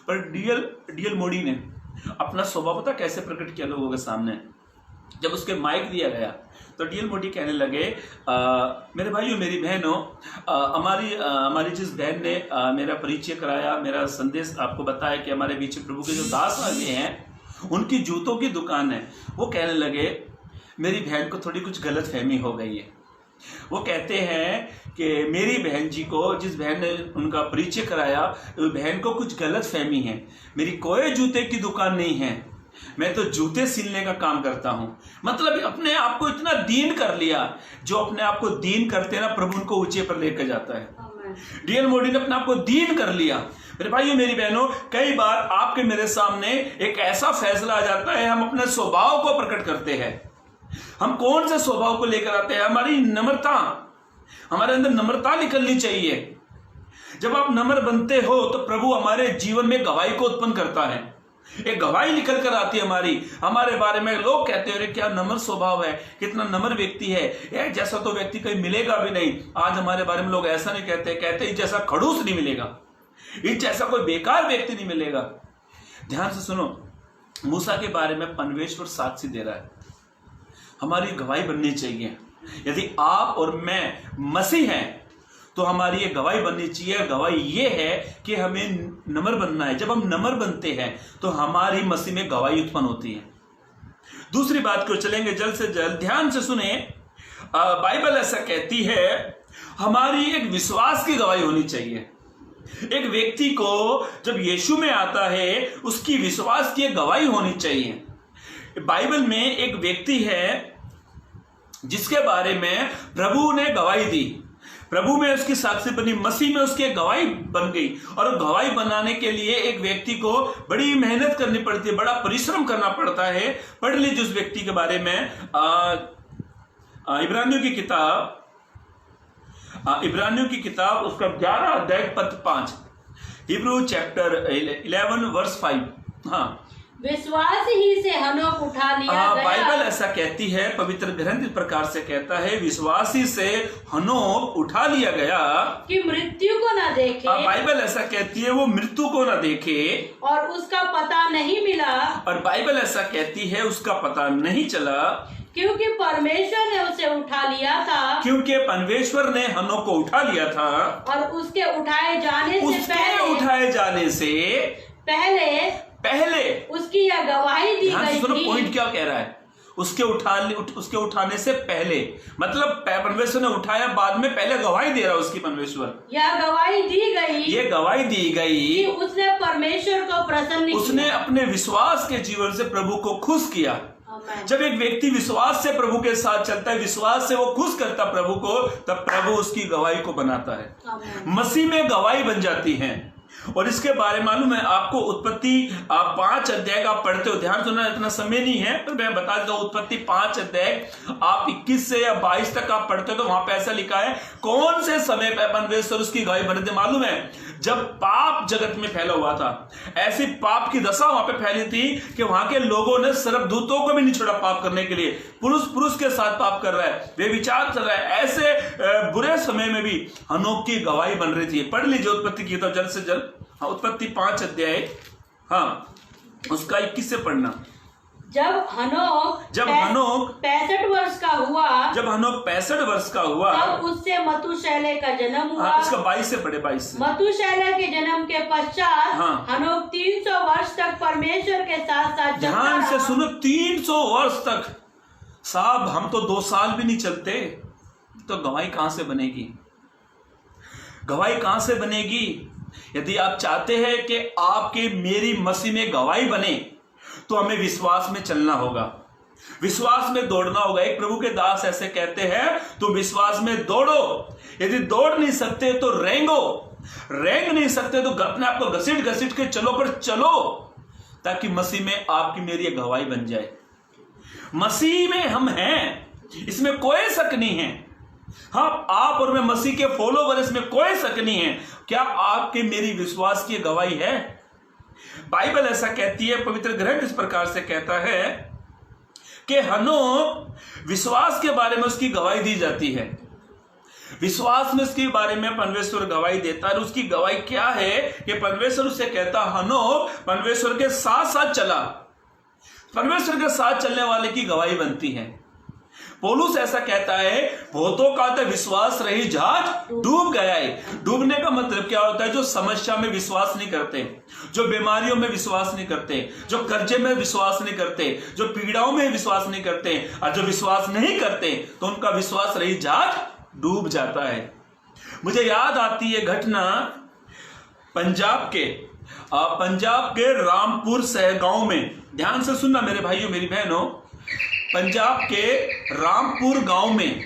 पर डीएल मोडी ने अपना स्वभाव पता कैसे प्रकट किया लोगों के सामने? जब उसके माइक दिया गया तो डीएल मोडी कहने लगे, मेरे भाइयों, मेरी बहनों, हमारी जिस बहन ने मेरा परिचय कराया, मेरा संदेश आपको बताया कि हमारे बीच प्रभु के जो दास आए हैं उनकी जूतों की दुकान है, वो कहने लगे मेरी बहन को थोड़ी कुछ गलत फहमी हो गई है। वो कहते हैं कि मेरी बहन जी को, जिस बहन ने उनका परिचय कराया, बहन को कुछ गलत फहमी है। मेरी कोई जूते की दुकान नहीं है, मैं तो जूते सिलने का काम करता हूं। मतलब अपने आप को इतना दीन कर लिया। जो अपने आप को दीन करते हैं ना, प्रभु उनको ऊंचे पर लेकर जाता है। डीएल मोडी ने अपने आप को दीन कर लिया। मेरे भाइयों, मेरी बहनों, कई बार आपके मेरे सामने एक ऐसा फैसला आ जाता है, हम अपने स्वभाव को प्रकट करते हैं। हम कौन से स्वभाव को लेकर आते हैं? हमारी नम्रता, हमारे अंदर नम्रता निकलनी चाहिए। जब आप नम्र बनते हो तो प्रभु हमारे जीवन में गवाही को उत्पन्न करता है। एक गवाही निकल कर आती है हमारे बारे में। लोग कहते हैं, अरे क्या नम्र स्वभाव है, कितना नम्र व्यक्ति है, जैसा तो व्यक्ति कहीं मिलेगा भी नहीं। आज हमारे बारे में लोग ऐसा नहीं कहते इस जैसा खड़ूस नहीं मिलेगा, इस जैसा कोई बेकार व्यक्ति नहीं मिलेगा। ध्यान से सुनो, मूसा के बारे में परमेश्वर साक्षी दे रहा है। हमारी गवाही बननी चाहिए। यदि आप और मैं मसीह हैं तो हमारी ये गवाही बननी चाहिए। गवाही ये है कि हमें नम्र बनना है। जब हम नम्र बनते हैं तो हमारी मसीह में गवाही उत्पन्न होती है। दूसरी बात को चलेंगे जल्द से जल्द, ध्यान से सुने। बाइबल ऐसा कहती है हमारी एक विश्वास की गवाही होनी चाहिए। एक व्यक्ति को जब यीशु में आता है उसकी विश्वास की गवाही होनी चाहिए। बाइबल में एक व्यक्ति है जिसके बारे में प्रभु ने गवाही दी, प्रभु में उसकी साक्षी बनी, मसीह में उसकी गवाही बन गई। और गवाही बनाने के लिए एक व्यक्ति को बड़ी मेहनत करनी पड़ती है, बड़ा परिश्रम करना पड़ता है। पढ़ लीजिए उस व्यक्ति के बारे में। इब्रानियों की किताब उसका 11 अध्याय पद 5, हिब्रू चैप्टर 11 वर्स 5। हाँ, विश्वास ही से हनोक उठा लिया गया। बाइबल ऐसा कहती है, पवित्र ग्रंथ इस प्रकार से कहता है, विश्वास ही से हनोक उठा लिया गया कि मृत्यु को न देखे। बाइबल ऐसा कहती है वो मृत्यु को न देखे और उसका पता नहीं मिला। और बाइबल ऐसा कहती है उसका पता नहीं चला, क्योंकि परमेश्वर ने उसे उठा लिया था। क्योंकि परमेश्वर ने हनोक को उठा लिया था और उसके उठाए जाने से पहले उसकी यह गवाही दी गई थी। पॉइंट क्या कह रहा है? उसके उठाने से पहले, मतलब परमेश्वर ने उठाया, बाद में पहले गवाही दे रहा है उसकी परमेश्वर। यह गवाही दी गई, ये गवाही दी गई कि उसने परमेश्वर को प्रसन्न किया। उसने अपने विश्वास के जीवन से प्रभु को खुश किया। जब एक व्यक्ति विश्वास से प्रभु के साथ चलता है, विश्वास से वो खुश करता प्रभु को, तब प्रभु उसकी गवाही को बनाता है। मसीह में गवाही बन जाती है। और इसके बारे में मालूम है आपको, उत्पत्ति 5 अध्याय का आप पढ़ते हो, ध्यान सुनना, इतना समय नहीं है पर मैं बता देता हूं। उत्पत्ति 5 अध्याय आप 21 से या 22 तक आप पढ़ते हो तो वहां पे ऐसा लिखा है कौन से समय पे परमेश्वर उसकी गवाही बने थे मालूम है? जब पाप जगत में फैला हुआ था, ऐसी पाप की दशा वहां पे फैली थी कि वहां के लोगों ने सर्वदूतों को भी नहीं छोड़ा पाप करने के लिए। पुरुष के साथ पाप कर रहा है, वे विचार चल रहा है। ऐसे बुरे समय में भी हनोक की गवाही बन रही थी। पढ़ लीजिए उत्पत्ति की किताब जल्द से जल्द। हाँ, उत्पत्ति 5 अध्याय, हाँ उसका 21 से पढ़ना। जब हनोक 65 वर्ष का हुआ, जब हनोक 65 वर्ष का हुआ, तब उससे मतुशैले का जन्म हुआ। इसका 22 से पढ़े, 22 से। मतुशैले के जन्म के पश्चात हनोक 300 वर्ष तक परमेश्वर के साथ ध्यान से सुनो, 300 वर्ष तक। साहब हम तो 2 साल भी नहीं चलते, तो गवाही कहां से बनेगी? गवाही कहां से बनेगी? यदि आप चाहते हैं कि आपके मेरी मसीह में गवाही बने तो हमें विश्वास में चलना होगा, विश्वास में दौड़ना होगा। एक प्रभु के दास ऐसे कहते हैं, तो विश्वास में दौड़ो। यदि दौड़ नहीं सकते तो रेंग नहीं सकते तो अपने आप को घसीट के चलो, पर चलो, ताकि मसीह में आपकी मेरी गवाही बन जाए। मसीह में हम हैं, इसमें कोई शक नहीं है। हाँ, आप और मैं मसीह के फॉलोवर, इसमें कोई शक नहीं है। क्या आपके मेरी विश्वास की गवाही है? बाइबल ऐसा कहती है, पवित्र ग्रंथ इस प्रकार से कहता है कि हनोक विश्वास के बारे में उसकी गवाही दी जाती है। विश्वास में उसके बारे में परमेश्वर गवाही देता है। और उसकी गवाही क्या है कि परमेश्वर उसे कहता, हनोक परमेश्वर के साथ साथ चला। परमेश्वर के साथ चलने वाले की गवाही बनती है। पौलुस ऐसा कहता है, बहुतों का तो विश्वास रही जहाज डूब गया है। डूबने का मतलब क्या होता है? जो समस्या में विश्वास नहीं करते, जो बीमारियों में विश्वास नहीं करते, जो कर्जे में विश्वास नहीं करते, जो पीड़ाओं में विश्वास नहीं करते, और जो विश्वास नहीं करते तो उनका विश्वास रही जहाज डूब जाता है। मुझे याद आती है घटना पंजाब के रामपुर गांव में। ध्यान से सुनना मेरे भाइयों मेरी बहनों, पंजाब के रामपुर गांव में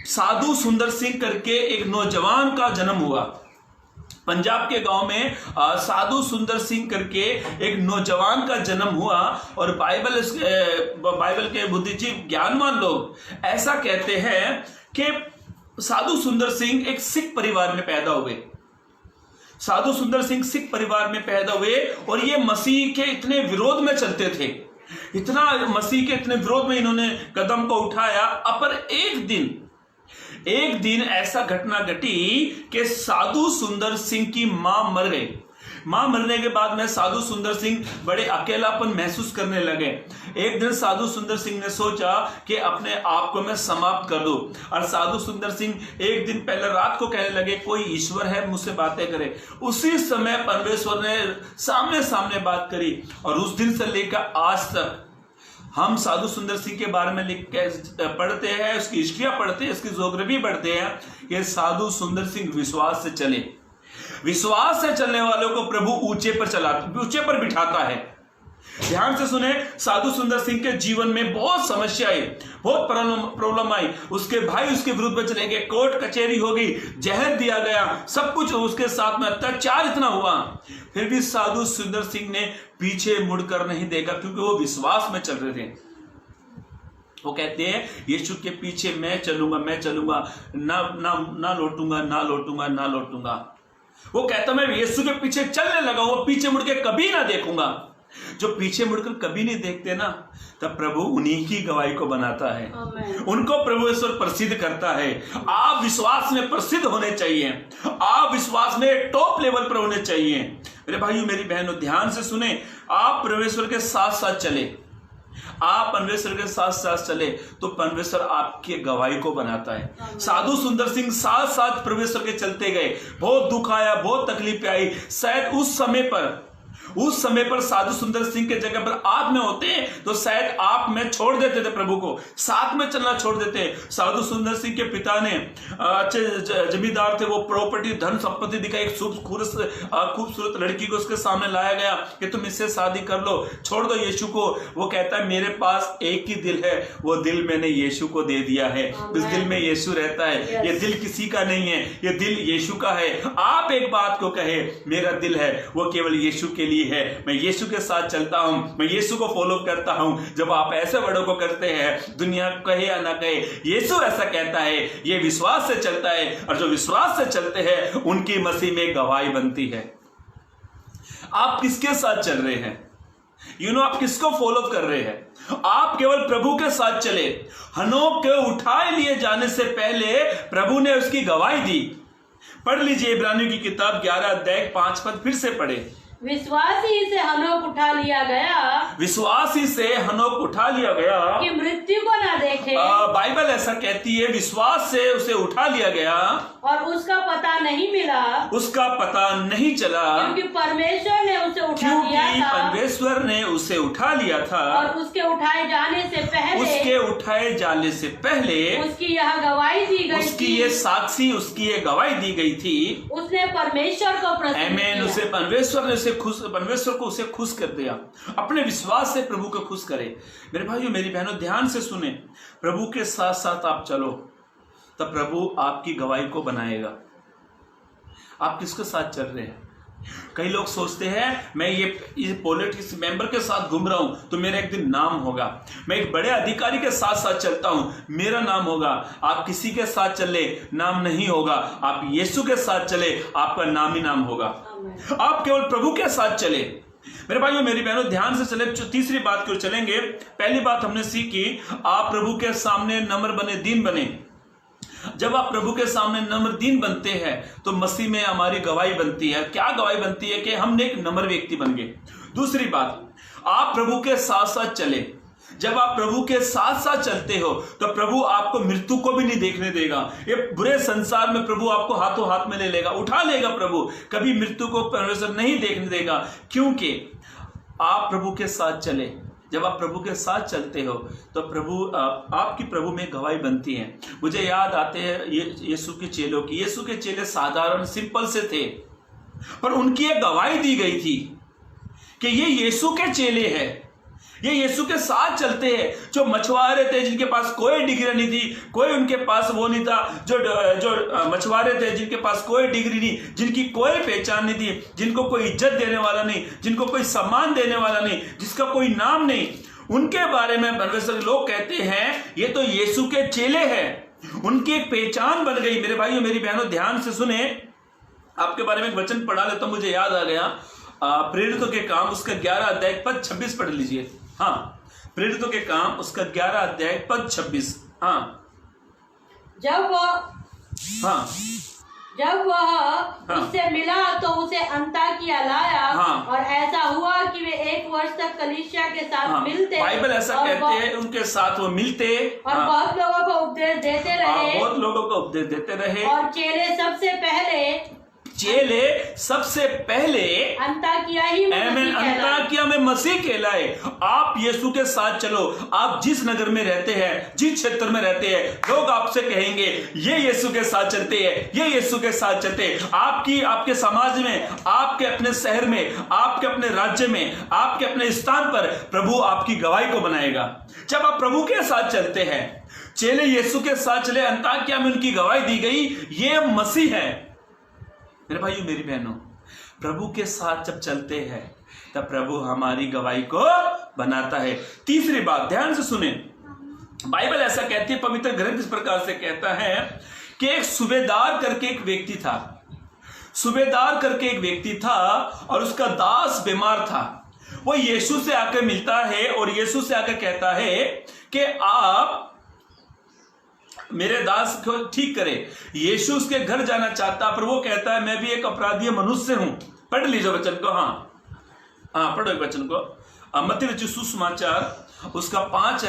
साधु सुंदर सिंह करके एक नौजवान का जन्म हुआ। पंजाब के गांव में साधु सुंदर सिंह करके एक नौजवान का जन्म हुआ। और बाइबल के बुद्धिजीवी ज्ञानवान लोग ऐसा कहते हैं कि साधु सुंदर सिंह एक सिख परिवार में पैदा हुए। साधु सुंदर सिंह सिख परिवार में पैदा हुए और ये मसीह के इतने विरोध में चलते थे, इतना मसीह के इतने विरोध में इन्होंने कदम को उठाया। पर एक दिन ऐसा घटना घटी कि साधु सुंदर सिंह की मां मर गई। मां मरने के बाद में साधु सुंदर सिंह बड़े अकेलापन महसूस करने लगे। एक दिन साधु सुंदर सिंह ने सोचा कि अपने आप को मैं समाप्त कर दूं। और साधु सुंदर सिंह एक दिन पहले रात को कहने लगे, कोई ईश्वर है मुझसे बातें करे। उसी समय परमेश्वर ने सामने सामने बात करी और उस दिन से लेकर आज तक हम साधु सुंदर सिंह के बारे में पढ़ते हैं, उसकी हिस्ट्रिया पढ़ते हैं, उसकी ज्योग्राफी पढ़ते हैं। ये साधु सुंदर सिंह विश्वास से चले। विश्वास से चलने वालों को प्रभु ऊंचे पर बिठाता है। ध्यान से सुने, साधु सुंदर सिंह के जीवन में बहुत समस्याएं, बहुत प्रॉब्लम आई। उसके भाई उसके विरुद्ध में चले गए, कोर्ट कचहरी हो गई, जहर दिया गया, सब कुछ उसके साथ में अत्याचार इतना हुआ। फिर भी साधु सुंदर सिंह ने पीछे मुड़कर नहीं देखा, क्योंकि वो विश्वास में चल रहे थे। वो कहते हैं यीशु के पीछे मैं चलूंगा, ना लौटूंगा। वो कहता मैं यीशु के पीछे चलने लगा, वो पीछे मुड़ के कभी ना देखूंगा। जो पीछे मुड़कर कभी नहीं देखते ना, तब प्रभु उन्हीं की गवाही को बनाता है, उनको प्रभु ईश्वर प्रसिद्ध करता है। आप विश्वास में प्रसिद्ध होने चाहिए, आप विश्वास में टॉप लेवल पर होने चाहिए। मेरे भाइयों मेरी बहनों, ध्यान से सुने, आप परमेश्वर के साथ साथ चले, आप परमेश्वर के साथ साथ चले तो परमेश्वर आपकी गवाही को बनाता है। साधु सुंदर सिंह साथ साथ परमेश्वर के चलते गए, बहुत दुख आया, बहुत तकलीफें आई। शायद उस समय पर साधु सुंदर सिंह के जगह पर आप में होते तो शायद आप में छोड़ देते थे, प्रभु को साथ में चलना छोड़ देते। साधु सुंदर सिंह के पिता ने अच्छे जमींदार थे, वो प्रॉपर्टी धन संपत्ति दिखाई, एक खूबसूरत लड़की को उसके सामने लाया गया कि तुम इससे शादी कर लो, छोड़ दो यीशु को। वो कहता है मेरे पास एक ही दिल है, वो दिल मैंने यीशु को दे दिया है। इस दिल में यीशु रहता है, ये दिल किसी का नहीं है, ये दिल यीशु का है। आप एक बात को कहे, मेरा दिल है वो केवल यीशु के लिए है, मैं यीशु के साथ चलता हूं, मैं यीशु को फॉलो करता हूं। जब आप ऐसे बड़ों को करते हैं, दुनिया कहे या ना कहे, यीशु ऐसा कहता है, ये विश्वास से चलता है, और जो विश्वास से चलते हैं उनकी मसीह में गवाही बनती है। आप किसके साथ चल रहे हैं? आप किसको फॉलो कर रहे हैं? आप केवल प्रभु के साथ चले। हनोक के उठाए लिए जाने से पहले प्रभु ने उसकी गवाही दी। पढ़ लीजिए इब्रानियों की किताब 11 अध्याय 5 पद, फिर से पढ़े। विश्वासी से हनोक उठा लिया गया, विश्वासी से हनोक उठा लिया गया कि मृत्यु को ना देखे। बाइबल ऐसा कहती है, विश्वास से उसे उठा लिया गया और उसका पता नहीं मिला, उसका पता नहीं चला, क्योंकि परमेश्वर ने उसे उठा लिया था, परमेश्वर ने उसे उठा लिया था, और उसके उठाए जाने से पहले उसकी यह गवाही दी गई, उसकी ये साक्षी, उसकी ये गवाही दी गई थी। उसने परमेश्वर को प्रसन्न किया। परमेश्वर को उसे खुश कर दिया। अपने विश्वास से प्रभु को खुश करे। मेरे भाइयों मेरी बहनों, ध्यान से सुने, प्रभु के साथ साथ आप चलो, तब प्रभु आपकी गवाही को बनाएगा। आप किसके साथ चल रहे हैं? कई लोग सोचते हैं मैं ये पॉलिटिक्स मेंबर के साथ घूम रहा हूं तो मेरा एक दिन नाम होगा, मैं एक बड़े अधिकारी के साथ साथ चलता हूं मेरा नाम होगा। आप किसी के साथ चले, नाम नहीं होगा। आप यीशु के साथ चले, आपका नाम ही नाम होगा। आप केवल प्रभु के साथ चले। मेरे भाइयों मेरी बहनों, ध्यान से चले। तीसरी बात को चलेंगे। पहली बात हमने सीखी, आप प्रभु के सामने नम्र बने, दीन बने। जब आप प्रभु के सामने नम्र दीन बनते हैं तो मसीह में हमारी गवाही बनती है। क्या गवाही बनती है? कि हमने एक नम्र व्यक्ति बन गए। दूसरी बात, आप प्रभु के साथ साथ चले। जब आप प्रभु के साथ साथ चलते हो तो प्रभु आपको मृत्यु को भी नहीं देखने देगा। ये बुरे संसार में प्रभु आपको हाथों हाथ में ले लेगा, उठा लेगा। प्रभु कभी मृत्यु को परमेश्वर नहीं देखने देगा, क्योंकि आप प्रभु के साथ चले। जब आप प्रभु के साथ चलते हो तो प्रभु आपकी प्रभु में गवाही बनती है। मुझे याद आते हैं यीशु के चेलों की। यीशु के चेले साधारण सिंपल से थे, पर उनकी एक गवाही दी गई थी कि ये यीशु के चेले हैं, ये यीशु के साथ चलते हैं। जो मछुआरे थे, जिनके पास कोई डिग्री नहीं थी, कोई उनके पास वो नहीं था, जो मछुआरे थे जिनके पास कोई डिग्री नहीं, जिनकी कोई पहचान नहीं थी, जिनको कोई इज्जत देने वाला नहीं, जिनको कोई सम्मान देने वाला नहीं, जिसका कोई नाम नहीं, उनके बारे में परमेश्वर लोग कहते हैं ये तो यीशु के चेले हैं। उनकी एक पहचान बन गई। मेरे भाइयों मेरी बहनों, ध्यान से सुने। आपके बारे में एक वचन पढ़ा लेता हूं, मुझे याद आ गया। प्रेरितों के काम उसका 11 अध्याय पद 26 पढ़ लीजिए। हाँ, प्रेरितों के काम उसका 11 अध्याय पद 26। हाँ, जब वह उससे मिला तो उसे अंताकिया लाया। और ऐसा हुआ कि वे 1 वर्ष तक कलीसिया के साथ मिलते। बाइबल ऐसा कहते हैं उनके साथ वो मिलते और बहुत लोगों को उपदेश देते रहे। बहुत लोगों को उपदेश देते रहे। और चेले सबसे पहले चेले सबसे पहले अंताकिया ही में आमीन, मसीह कहलाए। अंताकिया में मसीह कहलाए। आप यीशु के साथ चलो। आप जिस नगर में रहते हैं, जिस क्षेत्र में रहते हैं, लोग आपसे कहेंगे ये यीशु के साथ चलते हैं, ये यीशु के साथ चलते हैं। आपके समाज में, आपके अपने शहर में, आपके अपने राज्य में, आपके अपने स्थान पर प्रभु आपकी गवाही को बनाएगा। जब आप प्रभु के साथ चलते हैं, चेले यीशु के साथ चले, अंताकिया में उनकी गवाही दी गई, ये मसीह है। मेरे भाइयों, मेरी बहनों, प्रभु के साथ जब चलते हैं तब प्रभु हमारी गवाही को बनाता है। तीसरी बात, ध्यान से सुने, बाइबल ऐसा कहती है, पवित्र ग्रंथ इस प्रकार से कहता है कि एक सूबेदार करके एक व्यक्ति था। सूबेदार करके एक व्यक्ति था और उसका दास बीमार था। वो यीशु से आकर मिलता है और यीशु से आकर कहता है कि आप मेरे दास को ठीक करे। यीशु उसके घर जाना चाहता, पर वो कहता है मैं भी एक अपराधी मनुष्य हूं। पढ़ लीजिए वचन को। हाँ, पढ़ो वचन को। मत्ती रचित सुसमाचार उसका 8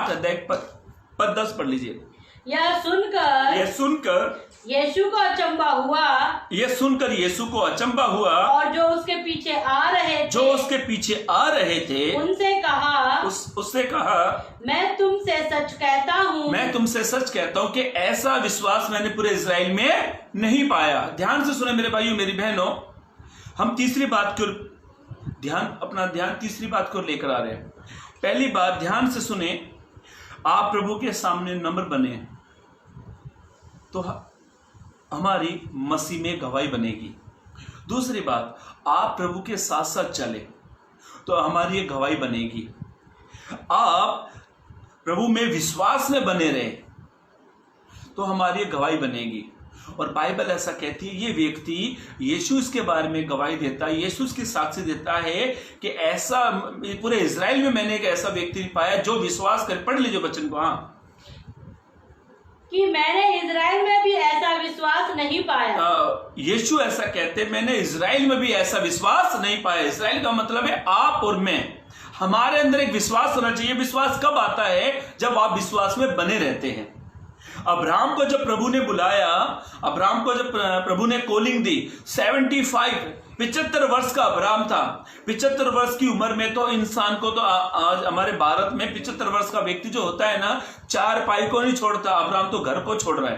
अध्याय पद 10 पढ़ लीजिए। यह सुनकर यीशु को अचंभा हुआ। यह सुनकर यीशु को अचंभा हुआ और जो उसके पीछे आ रहे थे उससे कहा मैं तुमसे सच कहता हूं कि ऐसा विश्वास मैंने पूरे इस्राएल में नहीं पाया। ध्यान से सुने मेरे भाइयों, मेरी बहनों, हम तीसरी बात को अपना ध्यान तीसरी बात को लेकर आ रहे हैं। पहली बात, ध्यान से सुने, आप प्रभु के सामने नम्र बने तो हमारी मसीह में गवाही बनेगी। दूसरी बात, आप प्रभु के साथ साथ चले तो हमारी गवाही बनेगी। आप प्रभु में विश्वास में बने रहे तो हमारी गवाही बनेगी। और बाइबल ऐसा कहती है, ये व्यक्ति यीशु के बारे में गवाही देता है, यीशु की साक्षी देता है कि ऐसा पूरे इजराइल में मैंने एक ऐसा व्यक्ति नहीं पाया जो विश्वास करे। पढ़ लीजिए वचन को। हाँ, कि मैंने इजराइल में भी ऐसा विश्वास नहीं पाया। यीशु ऐसा कहते, मैंने इजराइल में भी ऐसा विश्वास नहीं पाया। इजराइल का मतलब है आप और मैं। हमारे अंदर एक विश्वास होना चाहिए। विश्वास कब आता है? जब आप विश्वास में बने रहते हैं। अब्राहम को जब प्रभु ने बुलाया, अब्राहम को जब प्रभु ने कॉलिंग दी, 75 वर्ष का अब्राहम था। 75 वर्ष की उम्र में तो इंसान को तो आज हमारे भारत में 75 वर्ष का व्यक्ति जो होता है ना, 4 पाई को नहीं छोड़ता। अब्राहम तो घर को छोड़ रहा है,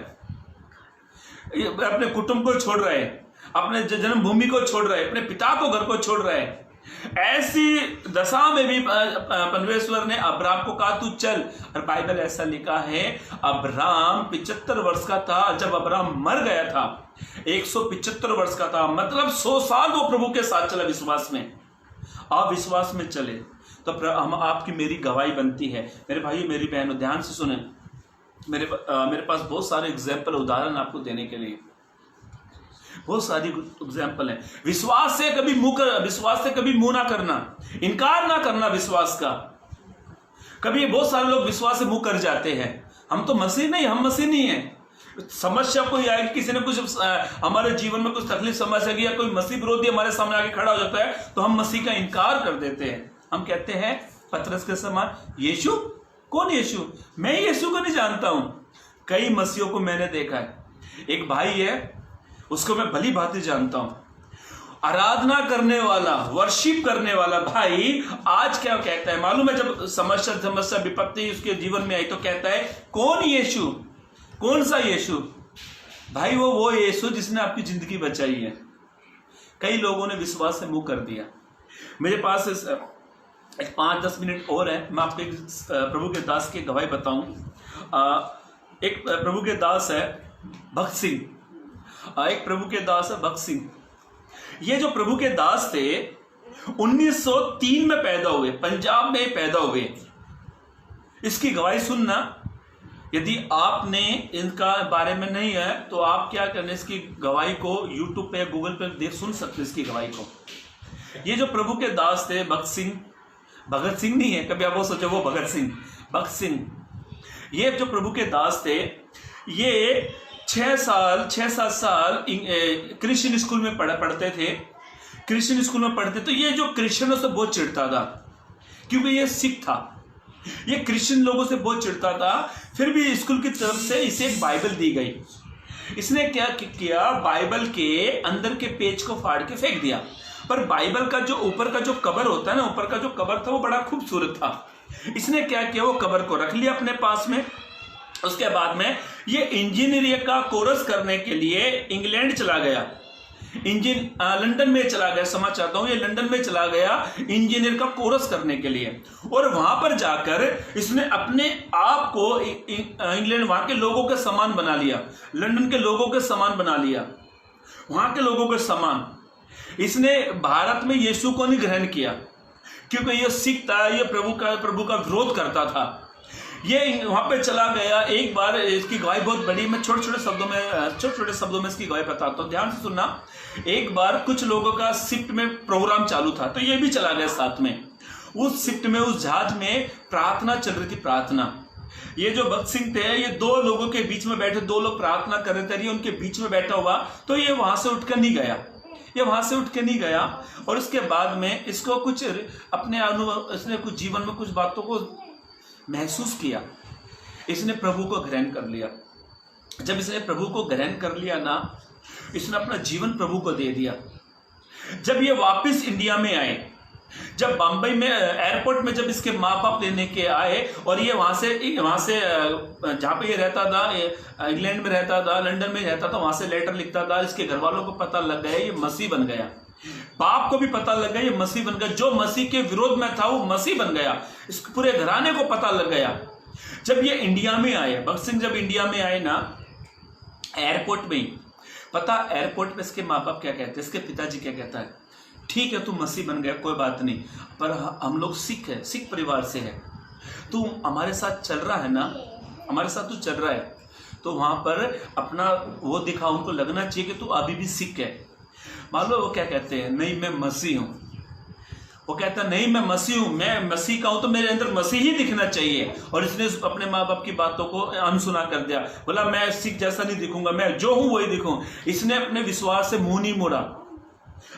अपने कुटुंब को छोड़ रहा है, अपने जन्मभूमि को छोड़ रहा है, अपने पिता को घर को छोड़ रहा है। ऐसी दशा में भी परमेश्वर ने अब्राहम को कहा तू चल। और बाइबल ऐसा लिखा है, अब्राहम 75 वर्ष का था जब अब्राहम मर गया था। 175 वर्ष का था, मतलब 100 साल वो प्रभु के साथ चला विश्वास में। आप विश्वास में चले तो हम आपकी मेरी गवाही बनती है। मेरे भाई मेरी बहनों, ध्यान से सुने, मेरे पास बहुत सारे एग्जाम्पल, उदाहरण आपको देने के लिए बहुत सारी एग्जाम्पल है। विश्वास से कभी मुंह ना करना, इनकार ना करना विश्वास का। कभी बहुत सारे लोग विश्वास से मुंह कर जाते हैं। हम तो मसीह नहीं, हम मसीह नहीं है। समस्या कोई आएगी, किसी ने कुछ हमारे जीवन में कुछ तकलीफ समस्या की, या कोई मसीह विरोधी हमारे सामने आके खड़ा हो जाता है तो हम मसीह का इनकार कर देते हैं। हम कहते हैं पतरस के समान, यीशु कौन? यीशु, मैं यीशु को नहीं जानता हूं। कई मसीहों को मैंने देखा है। एक भाई है, उसको मैं भली भांति जानता हूं, आराधना करने वाला, वर्शिप करने वाला भाई। आज क्या कहता है मालूम है? जब समस्या विपत्ति उसके जीवन में आई तो कहता है कौन यीशु? कौन सा यीशु? भाई वो यीशु जिसने आपकी जिंदगी बचाई है। कई लोगों ने विश्वास से मुंह कर दिया। मेरे पास 5-10 मिनट और है, मैं आपको एक प्रभु के दास की गवाही बताऊं। एक प्रभु के दास है भक्त सिंह, एक प्रभु के दास है भक्त सिंह। ये जो प्रभु के दास थे 1903 में पैदा हुए, पंजाब में पैदा हुए। इसकी गवाही सुनना, यदि आपने इनका बारे में नहीं है तो आप क्या करने, इसकी गवाही को यूट्यूब पे, गूगल पे देख सुन सकते इसकी गवाही को। ये जो प्रभु के दास थे भगत सिंह नहीं है, कभी आप वो सोचो वो भगत सिंह, भगत सिंह। ये जो प्रभु के दास थे, ये 6-7 साल क्रिश्चियन स्कूल में पढ़ते थे। क्रिश्चियन स्कूल में पढ़ते तो ये जो क्रिश्चियनों से बहुत चिढ़ता था, क्योंकि ये सिख था। ये क्रिश्चियन लोगों से बहुत चिढ़ता था। फिर भी स्कूल की तरफ से इसे एक बाइबल दी गई। इसने क्या किया, बाइबल के अंदर के पेज को फाड़ के फेंक दिया। पर बाइबल का जो ऊपर का जो कवर होता है ना, ऊपर का जो कवर था वो बड़ा खूबसूरत था। इसने क्या किया, वो कवर को रख लिया अपने पास में। उसके बाद में ये इंजीनियरिंग का कोर्स करने के लिए इंग्लैंड चला गया, लंदन में चला गया, समझ चाहता हूं, ये लंदन में चला गया इंजीनियर का कोर्स करने के लिए। और वहां पर जाकर इसने अपने आप को इंग्लैंड, वहां के लोगों के समान बना लिया, लंदन के लोगों के समान बना लिया, वहां के लोगों के समान। इसने भारत में यीशु को नहीं ग्रहण किया, क्योंकि ये सिख था, ये प्रभु का विरोध करता था। ये वहां पे चला गया। एक बार इसकी गवाही बहुत बड़ी, मैं छोटे छोटे शब्दों में इसकी गवाही बताता हूँ, ध्यान से सुनना। एक बार कुछ लोगों का शिफ्ट में प्रोग्राम चालू था, तो ये भी चला गया साथ में। उस शिफ्ट में, उस जहाज में प्रार्थना चल रही थी, प्रार्थना। ये जो भक्त सिंह थे, ये दो लोगों के बीच में बैठे, दो लोग प्रार्थना कर रहे थे, ये उनके बीच में बैठा हुआ, तो ये वहां से उठकर नहीं गया। और उसके बाद में इसको कुछ अपने अनुभव, इसने कुछ जीवन में कुछ बातों को महसूस किया, इसने प्रभु को ग्रहण कर लिया। जब इसने प्रभु को ग्रहण कर लिया ना, इसने अपना जीवन प्रभु को दे दिया। जब ये वापस इंडिया में आए, जब बम्बई में एयरपोर्ट में जब इसके माँ बाप लेने के आए, और ये वहां से जहाँ पे ये रहता था, इंग्लैंड में रहता था, लंदन में रहता था, वहां से लेटर लिखता था। इसके घर वालों को पता लग गया ये मसीह बन गया, बाप को भी पता लग गया ये मसीह बन गया। जो मसीह के विरोध में था वो मसीह बन गया, इसके पूरे घराने को पता लग गया। जब ये इंडिया में आए, भक्त सिंह जब इंडिया में आए ना, एयरपोर्ट में ही पता, एयरपोर्ट पे इसके माँ बाप क्या कहते हैं, इसके पिताजी क्या कहता है, ठीक है तू मसीह बन गया, कोई बात नहीं, पर हम लोग सिख है, सिख परिवार से है, तू हमारे साथ चल रहा है ना, हमारे साथ तू चल रहा है, तो वहां पर अपना वो दिखा, उनको लगना चाहिए कि तू अभी भी सिख है। मालूम वो क्या कहते हैं, नहीं मैं मसीह हूं। वो कहता नहीं मैं मसीह हूं, मैं मसीह का हूं, तो मेरे अंदर मसीह ही दिखना चाहिए। और इसने अपने माँ बाप की बातों को अनसुना कर दिया, बोला मैं सिख जैसा नहीं दिखूंगा, मैं जो हूं वही दिखूं। इसने अपने विश्वास से मुंह नहीं मोड़ा,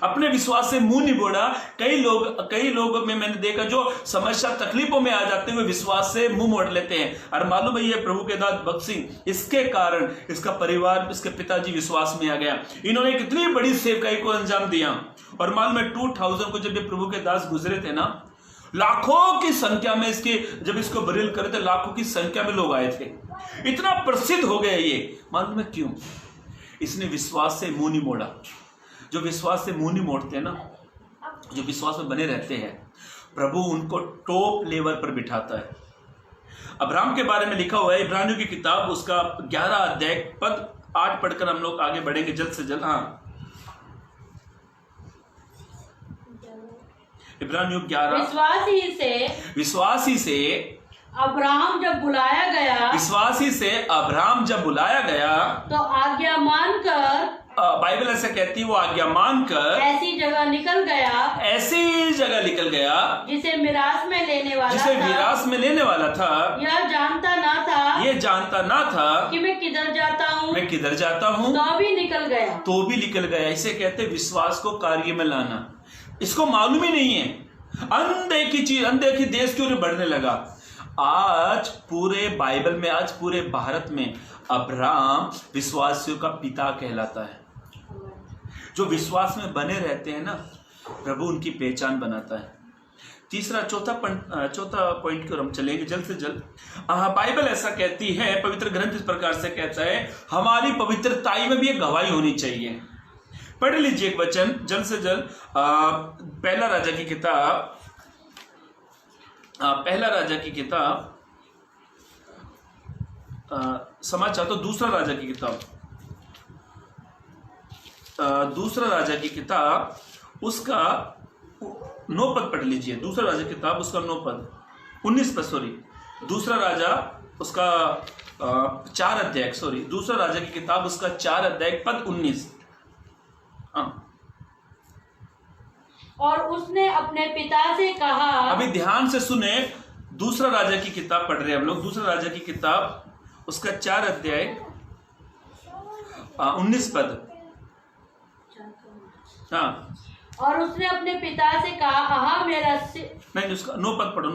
अपने विश्वास से मुंह नहीं मोड़ा। कई लोग में मैंने देखा जो समस्या तकलीफों में आ जाते हुए विश्वास से मुंह मोड़ लेते हैं। और मालूम है ये प्रभु के दास भक्त सिंह, इसके कारण इसका परिवार, इसके पिताजी विश्वास में आ गया। इन्होंने कितनी बड़ी सेवकाई को अंजाम दिया। और मालूम है 2000 को जब ये प्रभु के दास गुजरे थे ना, लाखों की संख्या में जब इसको बरिल करे थे, लाखों की संख्या में लोग आए थे। इतना प्रसिद्ध हो गया ये, मालूम है क्यों? इसने विश्वास से मुंह नहीं मोड़ा। जो विश्वास से मुंह नहीं मोड़ते हैं ना, जो विश्वास में बने रहते हैं, प्रभु उनको टॉप लेवल पर बिठाता है। अब्राहम के बारे में लिखा हुआ है इब्रानियों की किताब, उसका 11 अध्याय पद 8 पढ़कर हम लोग आगे बढ़ेंगे जल्द से जल्द। हाँ, इब्रानियों 11। विश्वास ही से अब्राहम जब बुलाया गया, विश्वास ही से अब्राहम जब बुलाया गया, तो आज्ञा मानकर, बाइबल ऐसे कहती है, वो आज्ञा मानकर ऐसी जगह निकल गया जिसे मिरास में लेने वाला था। यह जानता ना था कि मैं किधर जाता हूँ, तो भी निकल गया। इसे कहते विश्वास को कार्य में लाना। इसको मालूम ही नहीं है, अनदेखी देश की ओर बढ़ने लगा। आज पूरे बाइबल में, आज पूरे भारत में अब्राहम विश्वासियों का पिता कहलाता है। जो विश्वास में बने रहते हैं ना, प्रभु उनकी पहचान बनाता है। चौथा पॉइंट की ओर हम चलेंगे जल्द से जल्द। बाइबल ऐसा कहती है, पवित्र ग्रंथ इस प्रकार से कहता है, हमारी पवित्रताई में भी एक गवाही होनी चाहिए। पढ़ लीजिए एक वचन जल्द से जल्द, पहला राजा की किताब, समाचार तो दूसरा राजा की किताब उसका 9 पद पढ़ लीजिए। दूसरा राजा की किताब उसका 9 पद 19 पद, सॉरी, दूसरा राजा उसका 4 अध्याय, सॉरी, दूसरा राजा की किताब उसका 4 अध्याय पद 19। और उसने अपने पिता से कहा, अभी ध्यान से सुने, दूसरा राजा की किताब पढ़ रहे हैं हम लोग। दूसरा राजा की किताब उसका 4 अध्याय 19 पद। हाँ, और उसने अपने पिता से कहा, नहीं, उसका 9 पद पढ़ो।